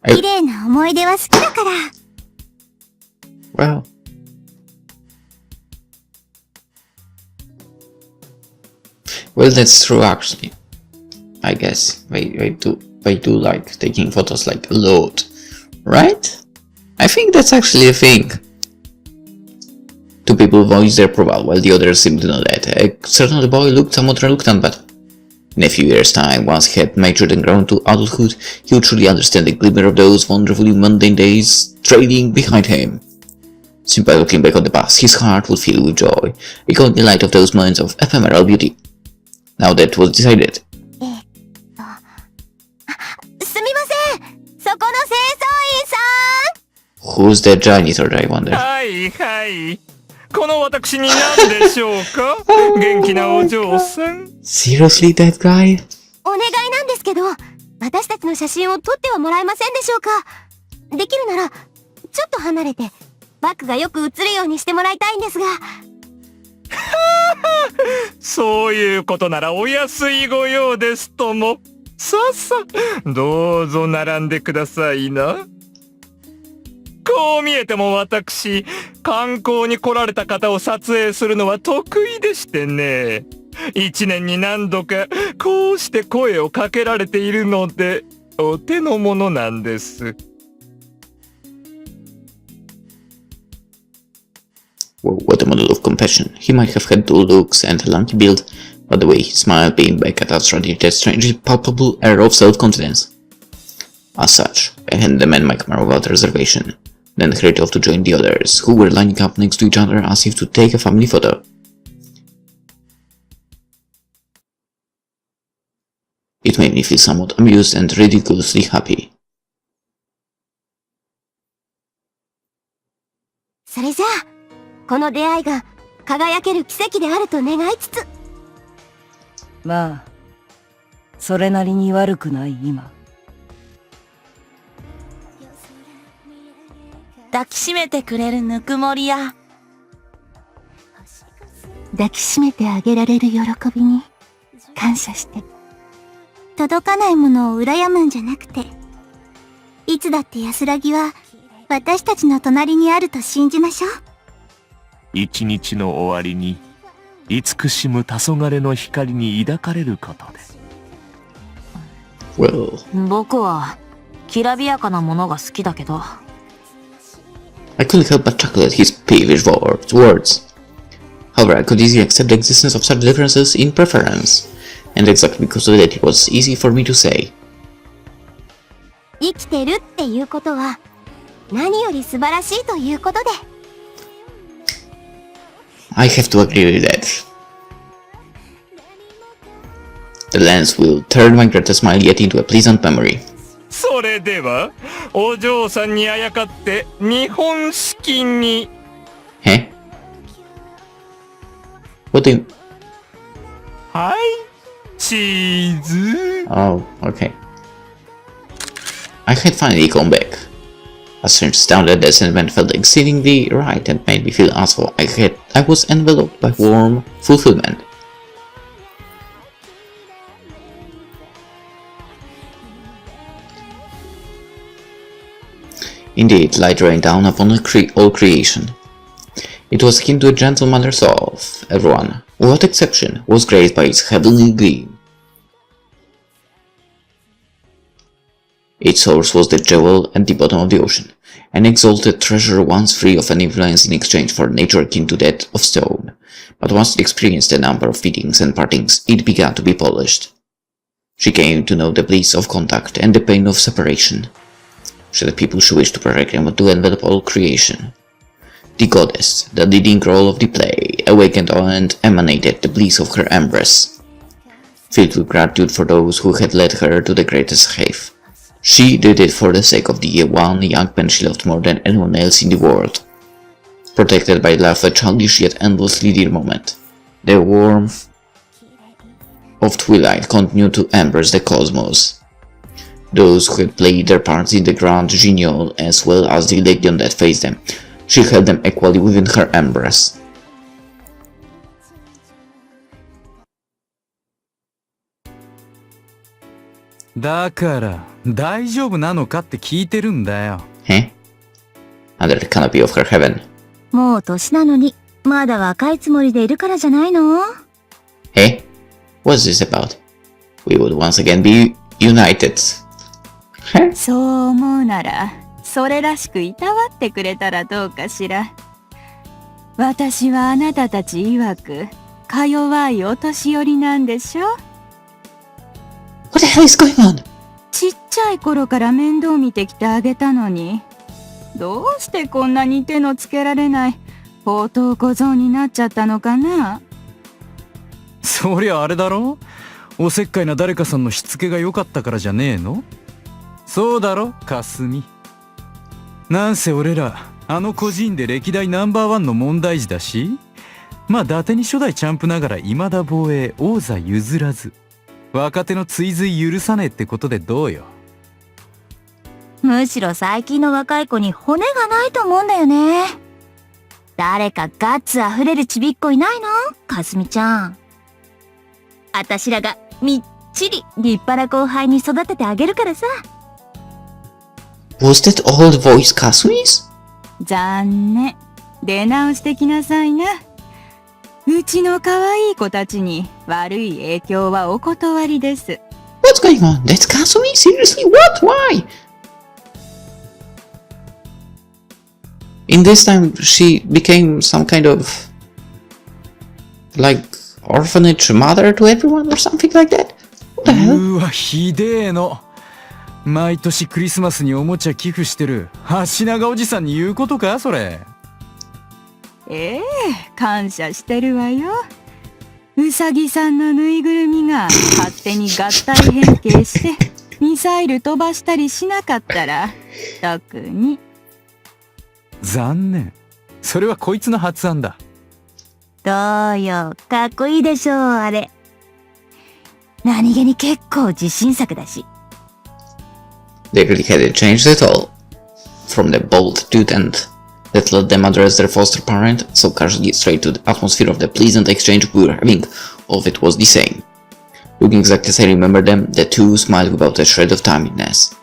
Speaker 2: 成ね。綺麗な思い出は好きだから。
Speaker 1: Well, that's true actually. I guess I do like taking photos like a lot, right? I think that's actually a thing. Two people voiced their approval while the others seemed to know that. Certainly the boy looked somewhat reluctant, but in a few years' time, once he had matured and grown to adulthood, he would truly understand the glimmer of those wonderfully mundane days trailing behind him. Simply looking back on the past, his heart would fill with joy, echoing the light of those moments of ephemeral beauty. Now that was decided.
Speaker 2: すみません、そこの清掃員さん。
Speaker 1: Who's that janitor, I wonder?
Speaker 7: はいはい。この私に何でしょうか。元気なお嬢さん。
Speaker 1: Seriously, that guy?
Speaker 2: お願いなんですけど、私たちの写真を撮ってはもらえませんでしょうか。できるならちょっと離れてバックがよく映るようにしてもらいたいんですが。
Speaker 7: そういうことならお安いご用ですとも。さあさあ、どうぞ並んでくださいな。こう見えても私、観光に来られた方を撮影するのは得意でしてね。一年に何度かこうして声をかけられているので、お手の物なんです。
Speaker 1: Well, what a model of compassion. He might have had dull looks and a lanky build, but the way he smiled being back at us radiated a strangely palpable air of self-confidence. As such, I handed the man my camera without reservation, then hurried off to join the others, who were lining up next to each other as if to take a family photo. It made me feel somewhat amused and ridiculously happy.
Speaker 2: それじゃあ、この出会いが輝ける奇跡であると願いつつ。
Speaker 5: まあそれなりに悪くない今。
Speaker 3: 抱きしめてくれるぬくもりや
Speaker 2: 抱きしめてあげられる喜びに感謝して。届かないものを羨むんじゃなくて、いつだって安らぎは私たちの隣にあると信じましょう。
Speaker 4: 一日の終わりに慈しむ黄昏の光に抱かれることで。
Speaker 1: Well,
Speaker 3: 僕はきらびやかなものが好きだけど。
Speaker 1: I couldn't help but chuckle at his peevish words. However, I could easily accept the existence of such differences in preference, and exactly because of that it was easy for me to say.
Speaker 2: 生きてるっていうことは何より素晴らしいということで。
Speaker 1: I have to agree with that. The lens will turn my greatest smile yet into a pleasant memory.
Speaker 7: それでは、お嬢さんにあやかって日本式に。
Speaker 1: Eh? What do you...
Speaker 7: はい、チーズ。
Speaker 1: Oh, okay. I had finally come back. A strange astounded that sentiment felt exceedingly right and made me feel as though I was enveloped by warm fulfillment. Indeed, light rained down upon all creation. It was akin to a gentle mother's love. Everyone, without exception, was graced by its heavenly gleam. Its source was the jewel at the bottom of the ocean, an exalted treasure once free of any influence in exchange for nature akin to that of stone. But once it experienced a number of feedings and partings, it began to be polished. She came to know the bliss of contact and the pain of separation. She the people she wished to protect and to envelop all creation. The goddess, the leading role of the play, awakened and emanated the bliss of her embrace. Filled with gratitude for those who had led her to the greatest haven. She did it for the sake of the one young man she loved more than anyone else in the world. Protected by love, a childish yet endlessly dear moment. The warmth of twilight continued to embrace the cosmos. Those who had played their parts in the grand genial as well as the legion that faced them, she held them equally within her embrace. Huh? Under the canopy of her heaven.
Speaker 2: もう年なのに、まだ若いつもりでいるからじゃないの？
Speaker 1: Hey, what's this about? We would once again be united. Huh?
Speaker 3: そう思うなら、それらしくいたわってくれたらどうかしら。私はあなたたち曰く、か弱いお年寄りなんでしょ？
Speaker 1: What the hell is going on?
Speaker 3: ちっちゃい頃から面倒見てきてあげたのに、どうしてこんなに手のつけられない宝刀小僧になっちゃったのかな。
Speaker 4: そりゃあれだろ、おせっかいな誰かさんのしつけが良かったからじゃねえの？そうだろ、かすみ。なんせ俺らあの孤児院で歴代ナンバーワンの問題児だし、まあ伊達に初代チャンプながら未だ防衛王座譲らず、若手の追随許さねえってことでどうよ。
Speaker 2: むしろ最近の若い子に骨がないと思うんだよね。誰かガッツあふれるちびっこいないの？かすみちゃん。あたしらがみっちり立派な後輩に育ててあげるからさ。
Speaker 1: Was that all the voice Kasumi's?
Speaker 3: 残念。出直してきなさいな。うちの可愛い子たちに悪い影響はお断りです。
Speaker 1: What's going on? That's Kasumi? Seriously? What? Why? In this time, she became some kind of like orphanage mother to everyone or something like that? What the hell?
Speaker 4: うわ、ひでえの。毎年クリスマスにおもちゃ寄付してる橋長おじさんに言うことかそれ。
Speaker 3: ええ、感謝してるわよ。うさぎさんのぬいぐるみが勝手に合体変形してミサイル飛ばしたりしなかったら特に。
Speaker 4: 残念。それはこいつの発案だ。
Speaker 2: どうよ、かっこいいでしょう、あれ。何気に結構自信作だし。
Speaker 1: They really hadn't changed at all. From the bold tooth end that let them address their foster parent so casually straight to the atmosphere of the pleasant exchange we were having, all of it was the same. Looking exactly as I remember them, the two smiled without a shred of timidness.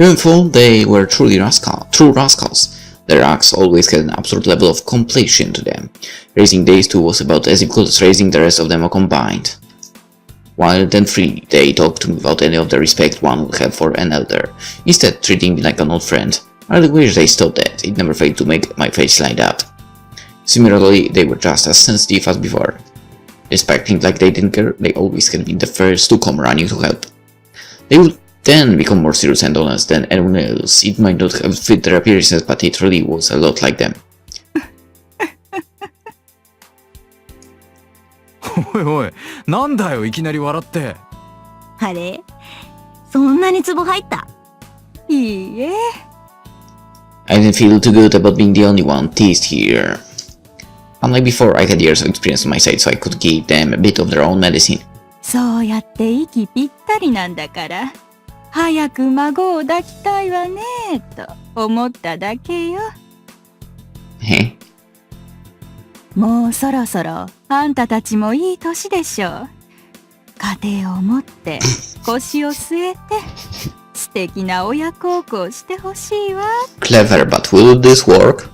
Speaker 1: Even though they were true rascals, their acts always had an absurd level of completion to them. Raising these two was about as equal as raising the rest of them combined. Wild and free, they talked to me without any of the respect one would have for an elder, instead treating me like an old friend. I really wish they stopped that, it never failed to make my face light up. Similarly, they were just as sensitive as before. Despite acting like they didn't care, they always had been the first to come running to help. They would then become more serious and honest than anyone else. It might not have fit their appearances, but it really was a lot like them.
Speaker 4: おいおい、なんだよいきなり笑って。
Speaker 2: あれ？そんなにツボ入った？
Speaker 3: いいえ。
Speaker 1: I didn't feel too good about being the only one teased here. Unlike before, I had years of experience on my side, so I could give them a bit of their own medicine.
Speaker 3: そうやって息ぴったりなんだから、早く孫を抱きたいわねと思っただけよ。
Speaker 1: Eh?
Speaker 3: もうそろそろあんたたちもいい年でしょう。家庭を持って腰を据えて素
Speaker 5: 敵な親孝行してほしいわ。
Speaker 1: Clever, but will this work?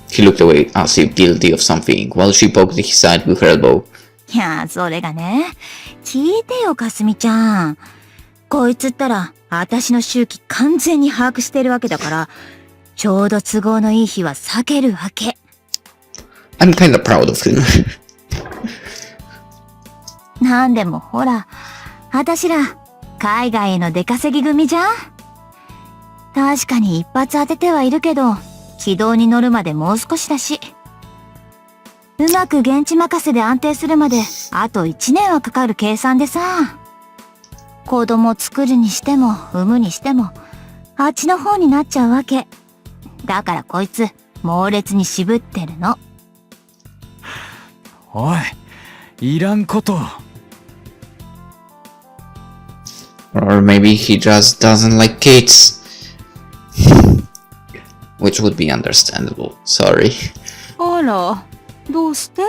Speaker 1: He looked away as if guilty of something, while she poked his side with her elbow.
Speaker 3: いや、それがね。聞いてよ、かすみちゃん。こいつったら、私の周期完全に把握してるわけだから、ちょうど都合のいい日は避けるわけ。
Speaker 1: I'm kinda proud of him.
Speaker 3: なんでもほら、私ら、海外への出稼ぎ組じゃん。確かに一発当ててはいるけど、軌道に乗るまでもう少しだし。うまく現地任せで安定するまで、あと1年はかかる計算でさ。子供作るにしても、産むにしても、あっちの方になっちゃうわけ。だからこいつ、猛烈に渋ってるの。
Speaker 4: おい、いらんこと。
Speaker 1: Or maybe he just doesn't like kids. Which would be understandable. Sorry.
Speaker 5: あら、どうして？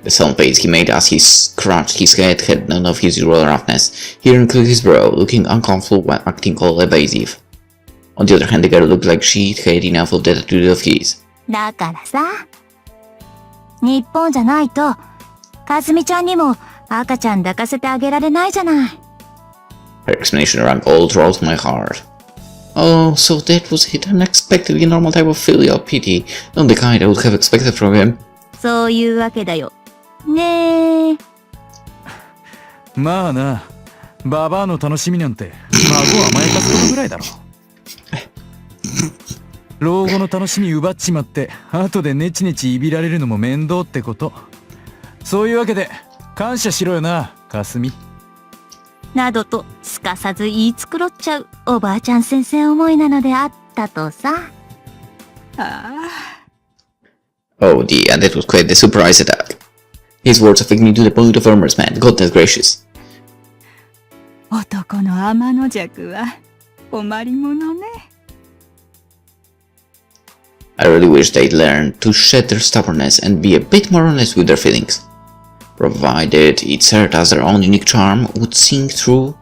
Speaker 1: The sullen face he made as he scratched his head had none of his usual roughness. He wrinkled his brow, looking uncomfortable while acting all evasive. On the other hand, the girl looked like she had enough of that attitude of his.
Speaker 3: だからさ、日本じゃないと、かすみちゃんにも赤ちゃん抱かせてあげられないじゃない。
Speaker 1: Her explanation rang all throughout my heart. Oh, so that was it. Unexpectedly normal type of filial pity. Not the kind I would have expected from him.
Speaker 3: そういうわけだよ。ねえ。
Speaker 4: まあな、ババアの楽しみなんて孫を甘やかすことぐらいだろ。老後の楽しみ奪っちまって後でネチネチいびられるのも面倒ってこと。そういうわけで感謝しろよな、かすみ。
Speaker 3: などとすかさず言い繕っちゃうおばあちゃん先生思いなのであったとさ。
Speaker 1: Oh dear, that was quite the surprise attack. His words affected me to the point of embarrassment. Goodness gracious.
Speaker 5: 男の天の弱は困りものね。
Speaker 1: I really wish they'd learn to shed their stubbornness and be a bit more honest with their feelings. Provided it served as their own unique charm would sing through,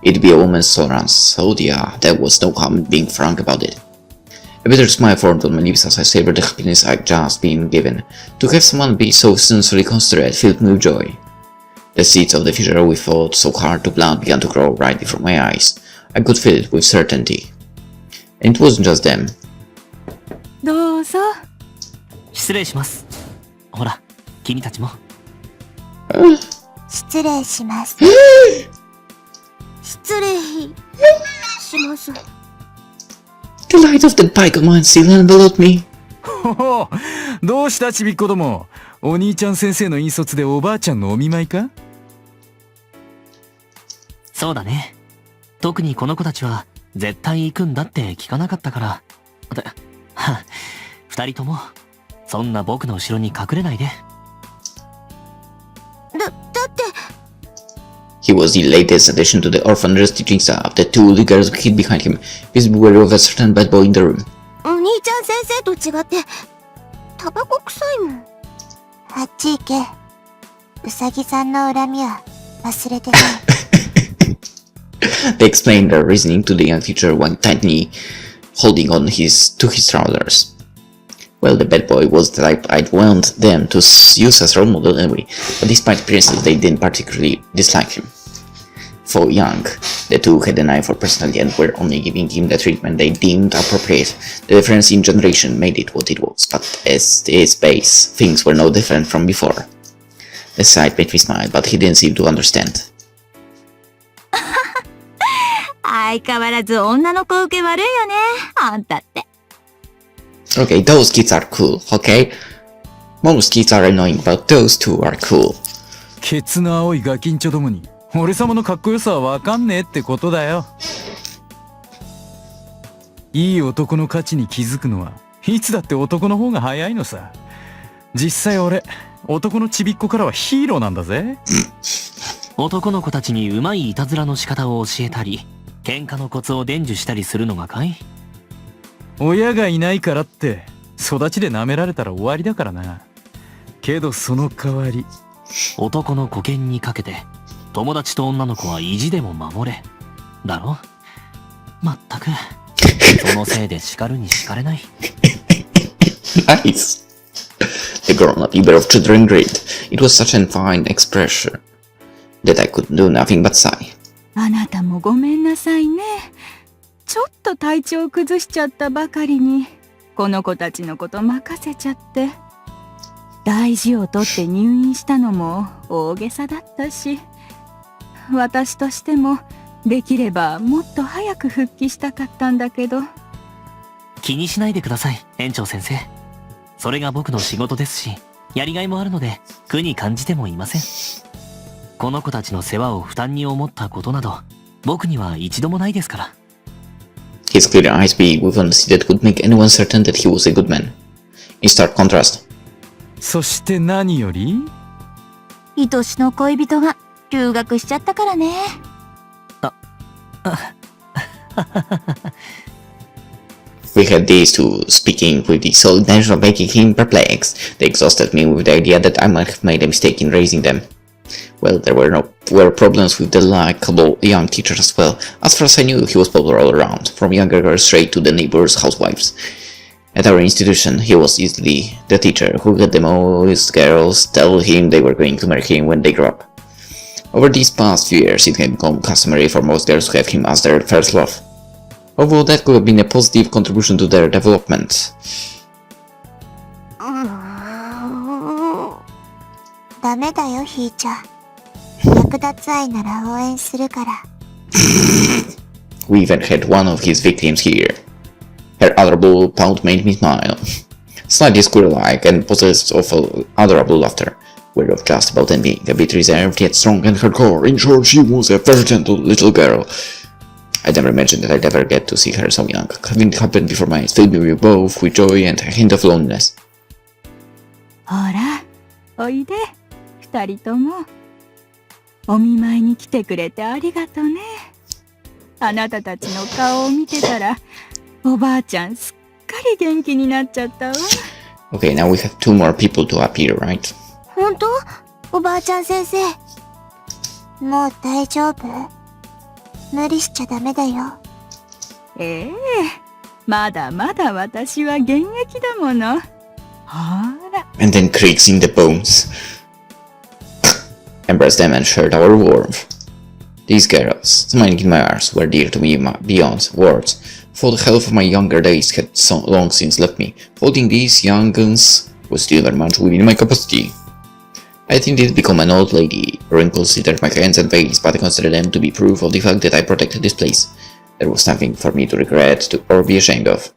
Speaker 1: it'd be a woman's tolerance, so yeah, there was no harm in being frank about it. A bitter smile formed on my lips as I savored the happiness I'd just been given. To have someone be so sincerely considerate filled me with joy. The seeds of the future we fought so hard to plant began to grow right before my eyes. I could feel it with certainty. And it wasn't just them.
Speaker 5: どうぞ。
Speaker 8: 失礼します。ほら、君たちも。
Speaker 2: 失礼します。失礼します。
Speaker 1: The light of that bike of mine still enveloped me.
Speaker 4: ほほ、どうしたちびっこども。お兄ちゃん先生の引率でおばあちゃんのお見舞いか？
Speaker 8: そうだね。特にこの子たちは絶対行くんだって聞かなかったから。二人ともそんな僕の後ろに隠れないで。
Speaker 2: だって
Speaker 1: He was the latest addition to the orphanage teaching staff. The two little girls hid behind him, visibly wary of a certain bad boy in the room.
Speaker 2: お兄ちゃん先生と違ってタバコ臭いもん。あっち行け。うさぎさんの恨みは忘れてない。
Speaker 1: They explained their reasoning to the young teacher while tightly holding on to his trousers. Well, the bad boy was the type I'd want them to use as role model anyway, but despite appearances, they didn't particularly dislike him. For young, the two had an eye for personality and were only giving him the treatment they deemed appropriate. The difference in generation made it what it was, but as his base, things were no different from before. The sight made me smile, but he didn't seem to understand.
Speaker 3: 相変わらず女の子受け悪いよね、あんたって。
Speaker 1: Okay, those kids are cool, okay? Most kids are annoying, but those two are cool.
Speaker 4: ケツの青いガキンチョどもに俺様のかっこよさはわかんねえってことだよ。いい男の価値に気づくのはいつだって男の方が早いのさ。実際俺、男のちびっこからはヒーローなんだぜ。
Speaker 8: 男の子たちにうまいいたずらの仕方を教えたり、喧嘩のコツを伝授したりするのがかい？
Speaker 4: 親がいないからって育ちで舐められたら終わりだからな。けどその代わり、
Speaker 8: 男の保険にかけて友達と女の子は意地でも守れ。だろ？まったく。そのせいで叱るに叱れない。
Speaker 1: Nice. The grown-up leader of children grinned. It was such a fine expression that I could do nothing but sigh.
Speaker 5: あなたもごめんなさいね。ちょっと体調崩しちゃったばかりに、この子たちのこと任せちゃって。大事をとって入院したのも大げさだったし、私としてもできればもっと早く復帰したかったんだけど。
Speaker 8: 気にしないでください、園長先生。それが僕の仕事ですし、やりがいもあるので苦に感じてもいません。この子たちの世話を負担に思ったことなど僕には一度もないですから。
Speaker 1: His clear eyes beat with honesty that would make anyone certain that he was a good man. In stark contrast.
Speaker 9: そして何より
Speaker 3: 愛しの恋人が留学しちゃったからね。
Speaker 1: We had these two speaking with the sole intention of making him perplexed. They exhausted me with the idea that I might have made a mistake in raising them. Well, there were problems with the likable young teacher as well. As far as I knew, he was popular all around, from younger girls straight to the neighbors' housewives. At our institution, he was easily the teacher who had the most girls tell him they were going to marry him when they grew up. Over these past few years, it had become customary for most girls to have him as their first love. Although that could have been a positive contribution to their development.
Speaker 2: ダメだよ、ひーちゃん。役立つ愛なら応援するから。
Speaker 1: We even had one of his victims here. Her adorable pout made me smile. Slightly squirrel-like and possessed of adorable laughter. Were of just about envy, a bit reserved yet strong and hardcore. In short, she was a very gentle little girl. I never imagined that I'd ever get to see her so young. Having it happen before my eyes filled me with both with joy and a hint of loneliness.
Speaker 5: ほら、おいで、二人とも。お見舞いに来てくれてありがとね。あなたたちの顔を見てたら、おばあちゃんすっかり元気になっちゃったわ。
Speaker 1: Okay, now we have two more people to appear, right?
Speaker 2: 本当？おばあちゃん先生。もう大丈夫？無理しちゃダメだよ。
Speaker 5: ええ、まだまだ私は現役だもの。ほら。
Speaker 1: And then creaks in the bones. Embraced them and shared our warmth. These girls, smiling in my arms, were dear to me beyond words, for the health of my younger days had long since left me. Holding these young guns was still very much within my capacity. I didn't indeed become an old lady. Wrinkles littered my hands and face, but I considered them to be proof of the fact that I protected this place. There was nothing for me to regret or be ashamed of.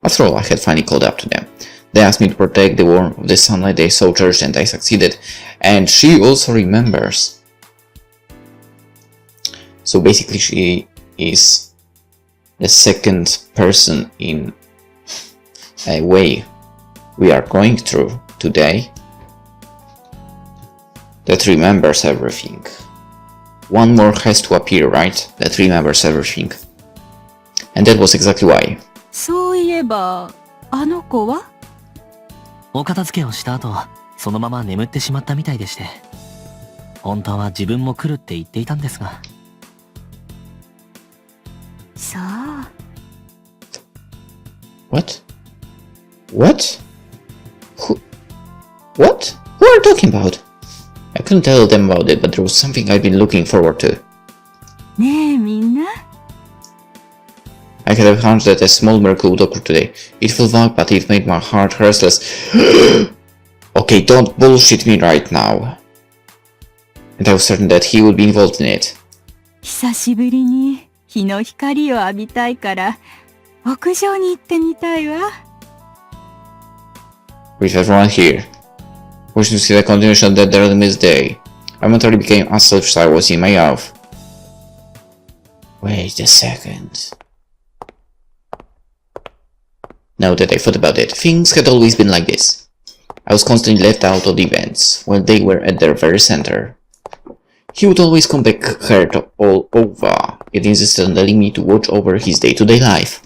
Speaker 1: After all, I had finally caught up to them. They asked me to protect the warmth of the sunlight they so cherished, and I succeeded. And she also remembers. So basically she is the second person in a way we are going through today that remembers everything. One more has to appear, right? That remembers everything. And that was exactly why.
Speaker 5: そういえば、あの子は？
Speaker 8: お片付けをした後、そのまま眠ってしまったみたいでして。本当は自分も来るって言っていたんですが。
Speaker 5: そう。
Speaker 1: What? What? What? Who are you talking about? I couldn't tell them about it, but there was something I'd been looking forward to.
Speaker 5: ねえみんな。
Speaker 1: I had a hunch that a small miracle would occur today. It felt vague, but it made my heart restless. Okay, don't bullshit me right now. And I was certain that he would be involved in it.
Speaker 5: 久しぶりに日の光を浴びたいから、屋上に行ってみたいわ。
Speaker 1: With everyone here, wishing to see the continuation of that early missed day, I momentarily became as selfish as I was in my youth. Wait a second. Now that I thought about it, things had always been like this. I was constantly left out of the events, when they were at their very center. He would always come back hurt all over, yet insisted on letting me to watch over his day-to-day life.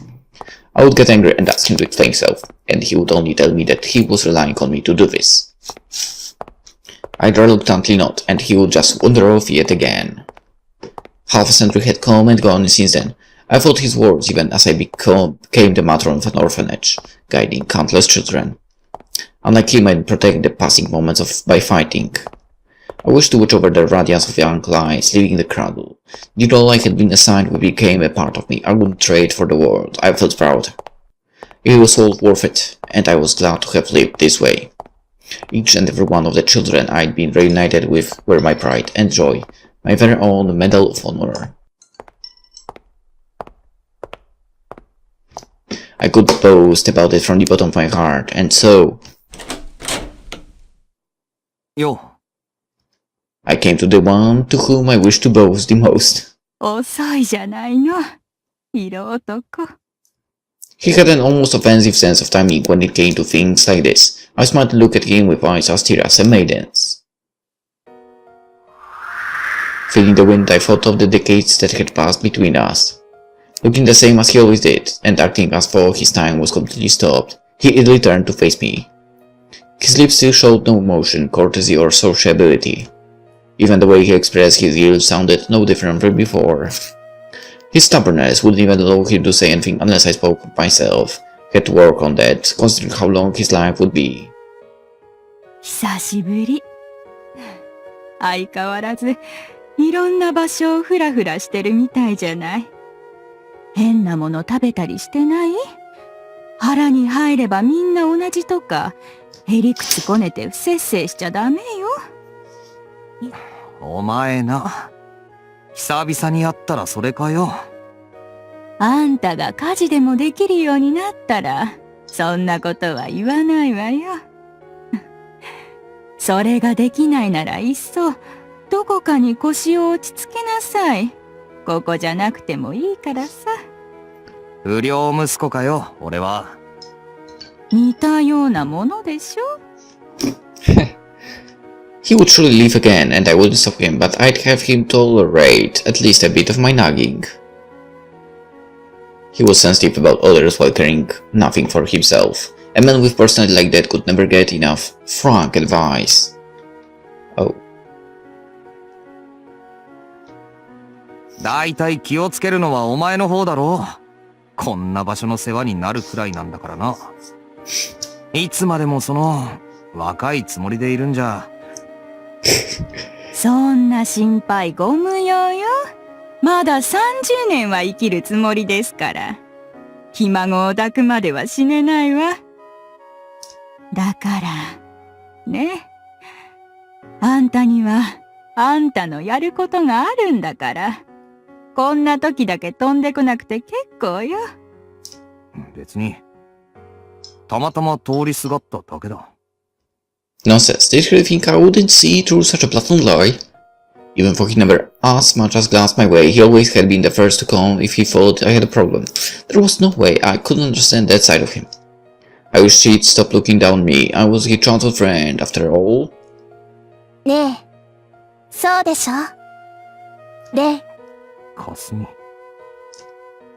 Speaker 1: I would get angry and ask him to explain himself, and he would only tell me that he was relying on me to do this. I'd reluctantly nod, and he would just wander off yet again. Half a century had come and gone since then. I thought his words even as I became the matron of an orphanage, guiding countless children. Unlike him, I'd protect the passing moments by fighting. I wished to watch over the radiance of young lives leaving the cradle. The role I had been assigned became a part of me. I wouldn't trade for the world. I felt proud. It was all worth it, and I was glad to have lived this way. Each and every one of the children I'd been reunited with were my pride and joy, my very own Medal of Honor. I could boast about it from the bottom of my heart, and so I came to the one to whom I wish to boast the most.
Speaker 5: 遅いじゃないの、色男。
Speaker 1: He had an almost offensive sense of timing when it came to things like this. I smiled to look at him with eyes as austere as a maiden's. Feeling the wind, I thought of the decades that had passed between us. Looking the same as he always did, and acting as though his time was completely stopped, he idly turned to face me. His lips still showed no emotion, courtesy, or sociability. Even the way he expressed his views sounded no different from before. His stubbornness wouldn't even allow him to say anything unless I spoke myself. He had to work on that, considering how long his life would be.
Speaker 5: 久しぶり。相変わらず、いろんな場所をふらふらしてるみたいじゃない。変なもの食べたりしてない？腹に入ればみんな同じとか、へりくつこねて不摂生しちゃダメよ。
Speaker 4: お前な、久々に会ったらそれかよ。
Speaker 5: あんたが家事でもできるようになったら、そんなことは言わないわよ。それができないならいっそ、どこかに腰を落ち着けなさい。ここじゃなくてもいいからさ。
Speaker 4: 不良息子かよ、俺は。
Speaker 5: 似たようなものでしょ。
Speaker 1: He would surely leave again, and I wouldn't stop him, but I'd have him tolerate at least a bit of my nagging. He was sensitive about others while caring nothing for himself. A man with personality like that could never get enough frank advice. Oh.
Speaker 4: だいたい気をつけるのはお前の方だろう。こんな場所の世話になるくらいなんだからな。いつまでもその若いつもりでいるんじゃ。
Speaker 5: そんな心配ご無用よ。まだ30年は生きるつもりですから。ひ孫を抱くまでは死ねないわ。だから、ね。あんたには、あんたのやることがあるんだから。こんな時だけ飛んでこなくて結構よ。
Speaker 4: 別に、たまたま通りすがっただけだ。
Speaker 1: Nonsense, did he really think I wouldn't see through such a blatant lie? Even though he never as much as glanced my way, he always had been the first to come if he thought I had a problem. There was no way I couldn't understand that side of him. I wished he'd stop looking down on me. I was his childhood friend, after all.
Speaker 2: ねえ、そうでしょ？レイ。
Speaker 4: かすみ。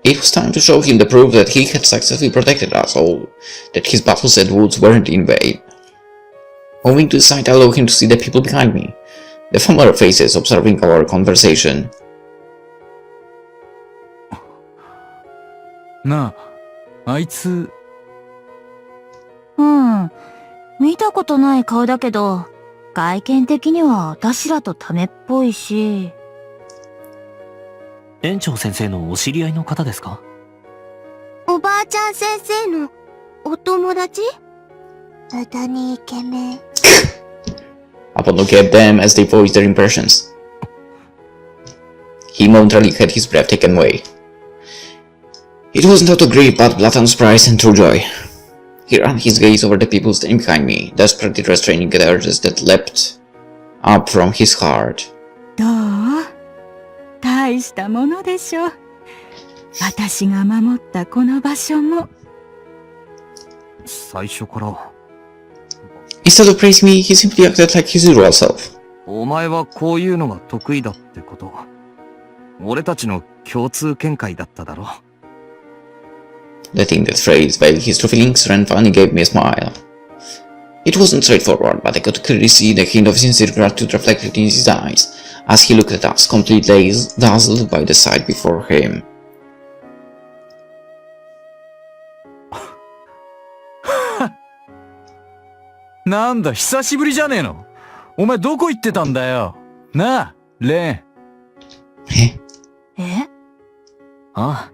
Speaker 1: It was time to show him the proof that he had successfully protected us all, that his battles at woods weren't in vain. Moving to the side, I allowed him to see the people behind me, the familiar faces observing our conversation.
Speaker 9: なあ、あいつ。
Speaker 3: うん、見たことない顔だけど、外見的には私らとためっぽいし。
Speaker 8: 園長先生のお知り合いの方ですか？
Speaker 2: おばあちゃん先生のお友達？無駄にイケメン。
Speaker 1: Upon looking at them as they voiced their impressions, he momentarily had his breath taken away. It wasn't out of grief, but blatant surprise and true joy. He ran his gaze over the people standing behind me, desperately restraining the urges that leapt up from his heart.
Speaker 5: どう？大したものでしょ。私が守ったこの場所も。
Speaker 4: 最初から。
Speaker 1: Instead of praising me, he simply acted like his usual self.
Speaker 4: お前はこういうのが得意だってこと。俺たちの共通見解だっただろ。
Speaker 1: Letting that phrase veil his true feelings, Ren finally gave me a smile. It wasn't straightforward, but I could clearly see the hint of sincere gratitude reflected in his eyes, as he looked at us, completely dazzled by the sight before him.
Speaker 9: なんだ、久しぶりじゃねえの。お前どこ行ってたんだよ。なあ、レン。
Speaker 3: え？
Speaker 8: ああ、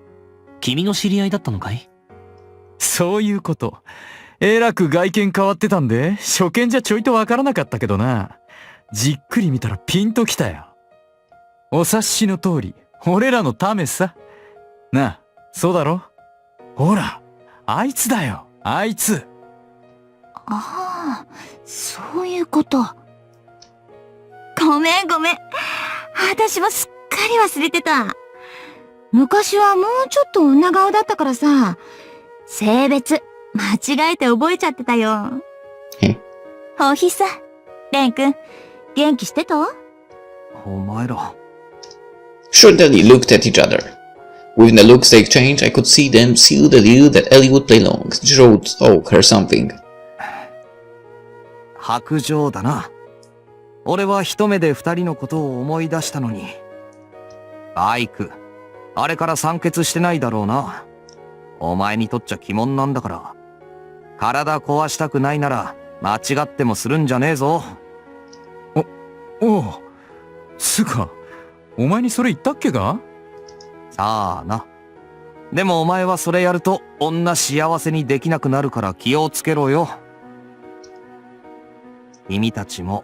Speaker 8: 君の知り合いだったのかい？
Speaker 9: そういうこと。えらく外見変わってたんで、初見じゃちょいとわからなかったけどな。じっくり見たらピンときたよ。お察しの通り、俺らのためさ。なあ、そうだろ？ほら、あいつだよ、あいつ。
Speaker 3: ああ、そういうこと。ごめん。私もすっかり忘れてた。昔はもうちょっと女顔だったからさ、性別、間違えて覚えちゃってたよ。おひさ、レン君、元気してた？
Speaker 4: お前ら。
Speaker 1: Shortly looked at each other. Within the looks they exchanged, I could see them seal the deal that Ellie would play long. She wrote her something.
Speaker 4: 白状だな。俺は一目で二人のことを思い出したのに。バイク、あれから酸欠してないだろうな。お前にとっちゃ鬼門なんだから。体壊したくないなら間違ってもするんじゃねえぞ。
Speaker 9: おう、つうか、お前にそれ言ったっけか？
Speaker 4: さあな。でもお前はそれやると女幸せにできなくなるから気をつけろよ。君たちも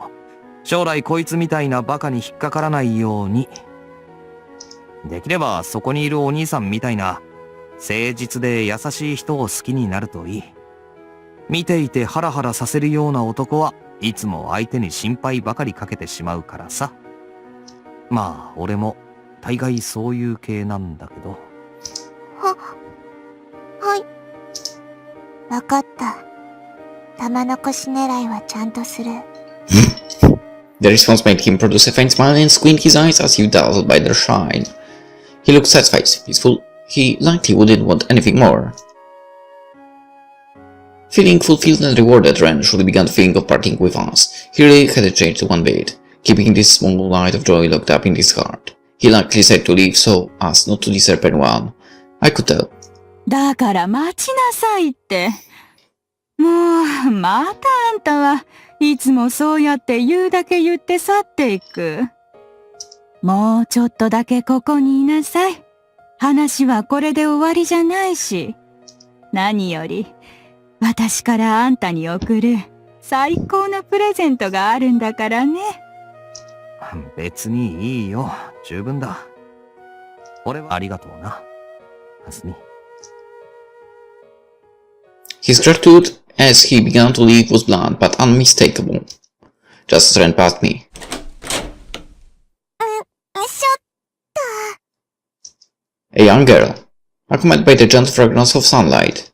Speaker 4: 将来こいつみたいなバカに引っかからないように。できればそこにいるお兄さんみたいな誠実で優しい人を好きになるといい。見ていてハラハラさせるような男はいつも相手に心配ばかりかけてしまうからさ。まあ俺も大概そういう系なんだけど。
Speaker 2: はい。わかった。玉残し狙いはちゃんとする。
Speaker 1: The response made him produce a faint smile and squint his eyes as if dazzled by their shine. He looked satisfied, peaceful. He likely wouldn't want anything more. Feeling fulfilled and rewarded, Ren surely began to think of parting with us. He really hadn't changed one bit, keeping this small light of joy locked up in his heart. He likely said to leave so as not to disturb anyone. I could tell.
Speaker 5: だから待ちなさいって。もう、またあんたはいつもそうやって言うだけ言って去っていく。もうちょっとだけここにいなさい。話はこれで終わりじゃないし。何より、私からあんたに送る最高のプレゼントがあるんだからね。
Speaker 4: 別にいいよ。十分だ。俺はありがとうな。はすみ。
Speaker 1: His gratitude as he began to leave was blunt but unmistakable. Just as Ren passed me.
Speaker 2: しょっ
Speaker 1: A young girl, accompanied by the gentle fragrance of sunlight.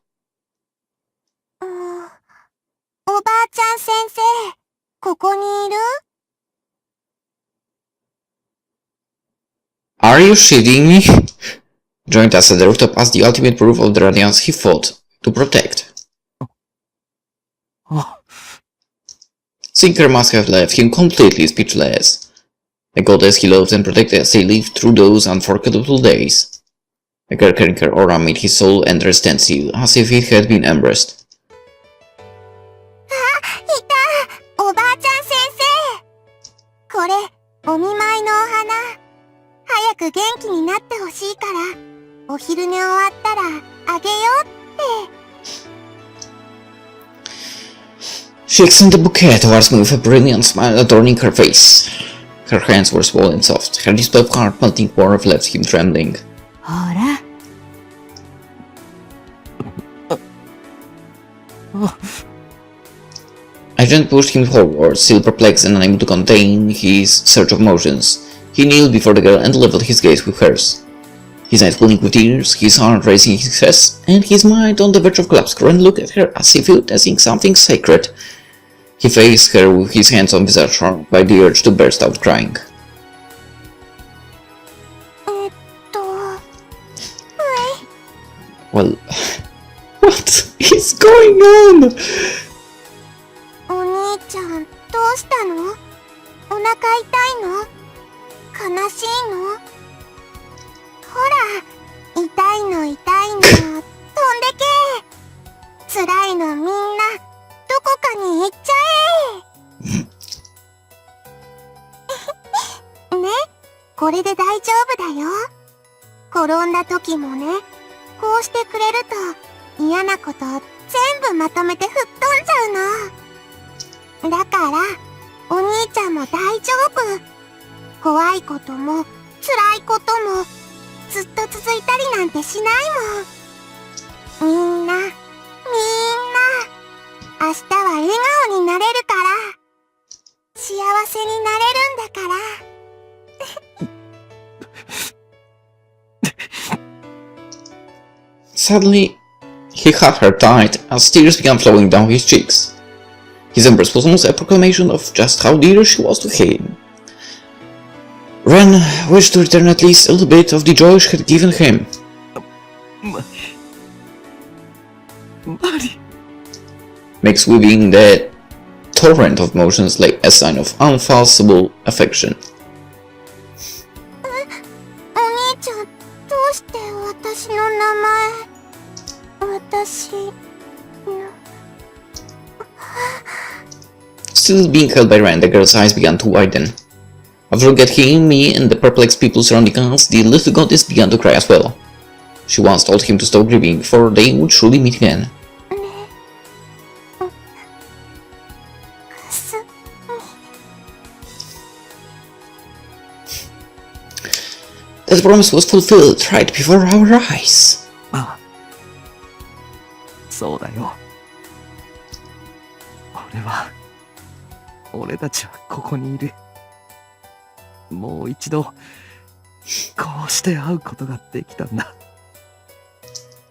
Speaker 2: おばあちゃん先生、ここにいる？
Speaker 1: Are you shitting me? Joined us at the rooftop as the ultimate proof of the radiance he fought to protect. Sinker must have left him completely speechless. The goddess he loved and protected as they lived through those unforgettable days. A carrying her aura made his soul enter standstill, as if it had been embraced.
Speaker 2: いた！おばあちゃん先生！これ、お見舞いのお花。早く元気になってほしいから、お昼寝終わったらあげようって。
Speaker 1: She extended the bouquet towards me with a brilliant smile adorning her face. Her hands were small and soft. Her display of heart-melting warmth left him trembling.
Speaker 5: ほら。
Speaker 1: I gently pushed him forward, still perplexed and unable to contain his surge of emotions. He kneeled before the girl and leveled his gaze with hers. His eyes filling with tears, his heart racing in his chest, and his mind on the verge of collapse. Ren looked at her as if witnessing something sacred. He faced her with his hands on his arm by the urge to burst out crying.
Speaker 2: はい。
Speaker 1: Well, what is going on?
Speaker 2: た時もね、こうしてくれると嫌なこと全部まとめて吹っ飛んじゃうの。だからお兄ちゃんも大丈夫。怖いことも辛いこともずっと続いたりなんてしないもん。みんな明日は笑顔になれるから、幸せになれるんだから。
Speaker 1: Suddenly, he hugged her tight as tears began flowing down his cheeks. His embrace was almost a proclamation of just how dear she was to him. Ren wished to return at least a little bit of the joy she had given him. Mixed within the torrent of emotions lay a sign of unfalsifiable affection.
Speaker 2: お兄ちゃん、どうして私の名前、私の。
Speaker 1: Still being held by Ren, the girl's eyes began to widen. After getting me and the perplexed people surrounding us, the little goddess began to cry as well. She once told him to stop grieving, before they would surely meet again. That promise was fulfilled right before our eyes.
Speaker 4: ああ、そうだよ。俺たちはここにいる。もう一度こうして会うことができたんだ。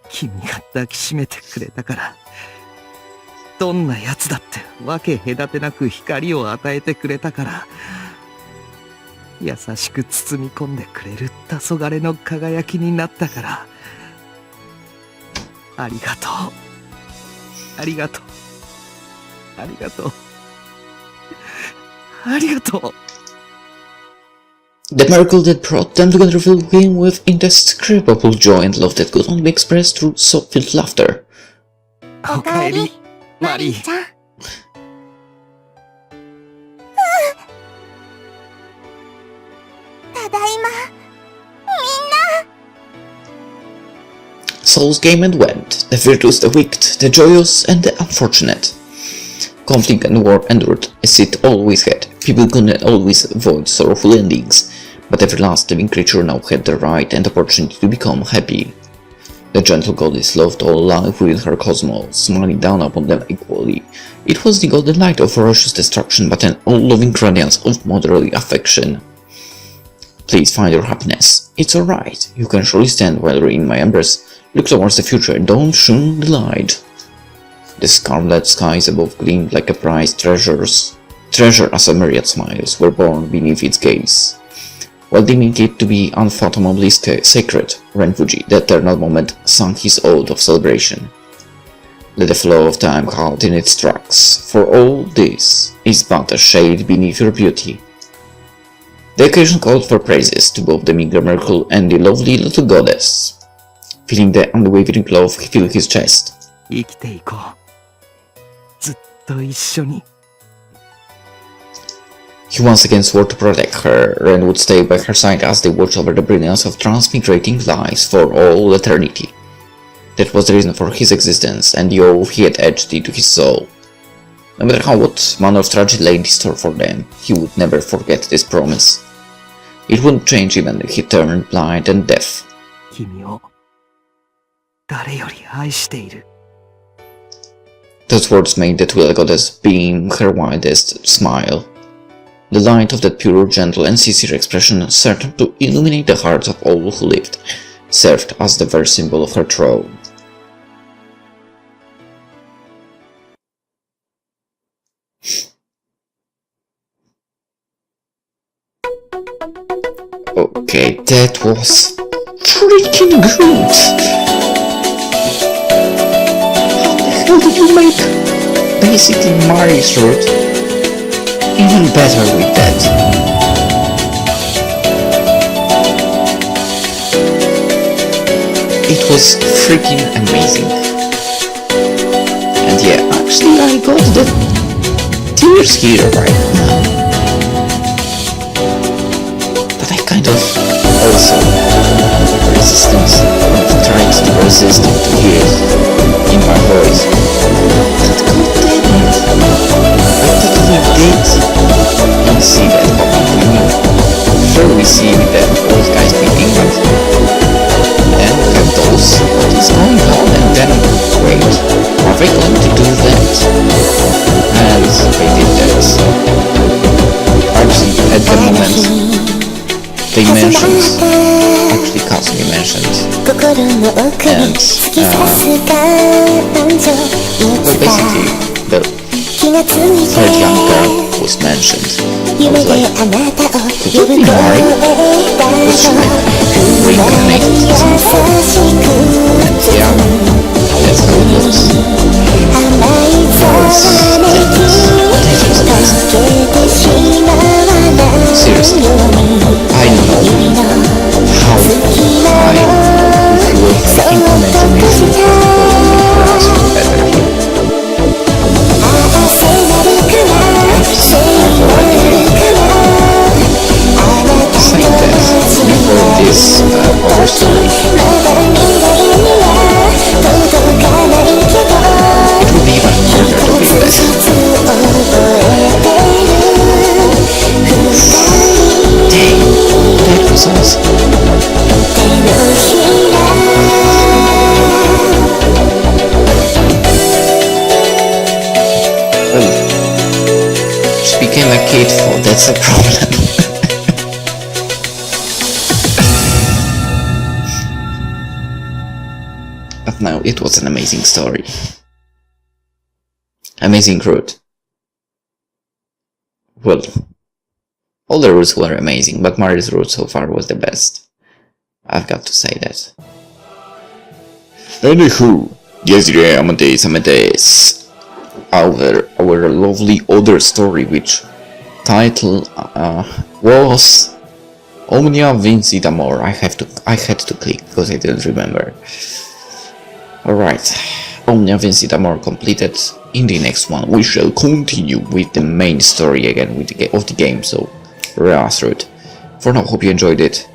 Speaker 4: 君が抱きしめてくれたから、どんな奴だってわけ隔てなく光を与えてくれたから、優しく包み込んでくれる黄昏の輝きになったから、ありがとう。ありがとう。ありがとう。ありがとう。
Speaker 1: The miracle that brought them together filled him with indescribable joy and love that could only be expressed through soft-filled laughter.
Speaker 4: おかえり、マリー。
Speaker 2: ちゃん。ただいま、みんな。
Speaker 1: Souls came and went, the virtuous, the wicked, the joyous, and the unfortunate. Conflict and war endured, as it always had. People couldn't always avoid sorrowful endings, but every last living creature now had the right and opportunity to become happy. The gentle goddess loved all life within her cosmos, smiling down upon them equally. It was the golden light of ferocious destruction, but an all-loving radiance of motherly affection. Please find your happiness. It's alright. You can surely stand while you're in my embrace. Look towards the future, don't shun the light. The scarlet skies above gleamed like a prized treasure as a myriad smiles were born beneath its gaze. While deeming it to be unfathomably sacred, Renfuji, the eternal moment, sang his ode of celebration. Let the flow of time halt in its tracks, for all this is but a shade beneath your beauty. The occasion called for praises to both the meager miracle and the lovely little goddess. Feeling the unwavering love fill his chest,
Speaker 4: 生きていこう。ずっと一緒に。
Speaker 1: he once again swore to protect her. Ren would stay by her side as they watched over the brilliance of transmigrating lives for all eternity. That was the reason for his existence, and the oath he had etched into his soul. No matter what manner of tragedy lay in store for them, he would never forget this promise. It wouldn't change even if he turned blind and deaf.
Speaker 4: 君を誰より愛している。
Speaker 1: Those words made the twilight goddess beam her widest smile. The light of that pure, gentle, and sincere expression, certain to illuminate the hearts of all who lived, served as the very symbol of her throne. Okay, that was freaking good! How did you make basically Mario's route even better with that? It was freaking amazing. And yeah, actually I got the tears here right now. But I kind of also resistance of trying to resist to hear it in my voice. But God damn it! I totally did see that happening to me. Sure, we see that old guy speaking, but then we have those, what is going on, and then, wait, are they going to do that? And they did that. Actually, at the moment, they mentioned, actually Kazumi mentioned, and, well, basically, the third young girl was mentioned. I was like, could you be married? Was she like reincarnated to something? Yeah, that's how it looks. Seriously, I don't know how high we will implement the mission will us better here. Saying that before this horror story, it would be even harder to be better. Dang, that was awesome. Well, she became a kid for that's a problem. But no, it was an amazing story. Amazing route. Well, all the routes were amazing, but Mario's route so far was the best. I've got to say that. Anywho, yes, irae, Amantes, amentes. Our lovely other story, which title was Omnia, vincit, Amor. I had to click because I didn't remember. Alright, Omnia, vincit, Amor completed. In the next one, we shall continue with the main story again of the game, so Reas route. For now, hope you enjoyed it.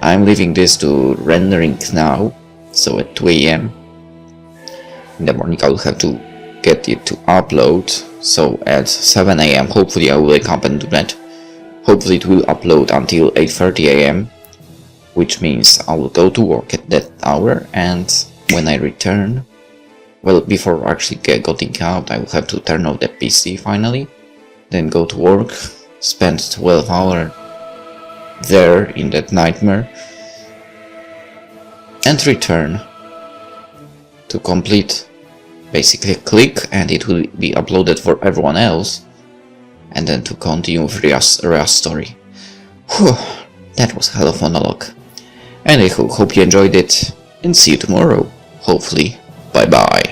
Speaker 1: I'm leaving this to rendering now, so at 2 AM. In the morning I will have to get it to upload, so at 7 AM hopefully I will wake up and do that. Hopefully it will upload until 8:30 AM, which means I will go to work at that hour, and when I return, well, before actually getting out, I will have to turn off the PC finally, then go to work, spend 12 hours there in that nightmare, and return to complete, basically click, and it will be uploaded for everyone else, and then to continue with Reas story. Whew, that was hell of a monologue. Anywho, hope you enjoyed it, and see you tomorrow, hopefully. Bye bye.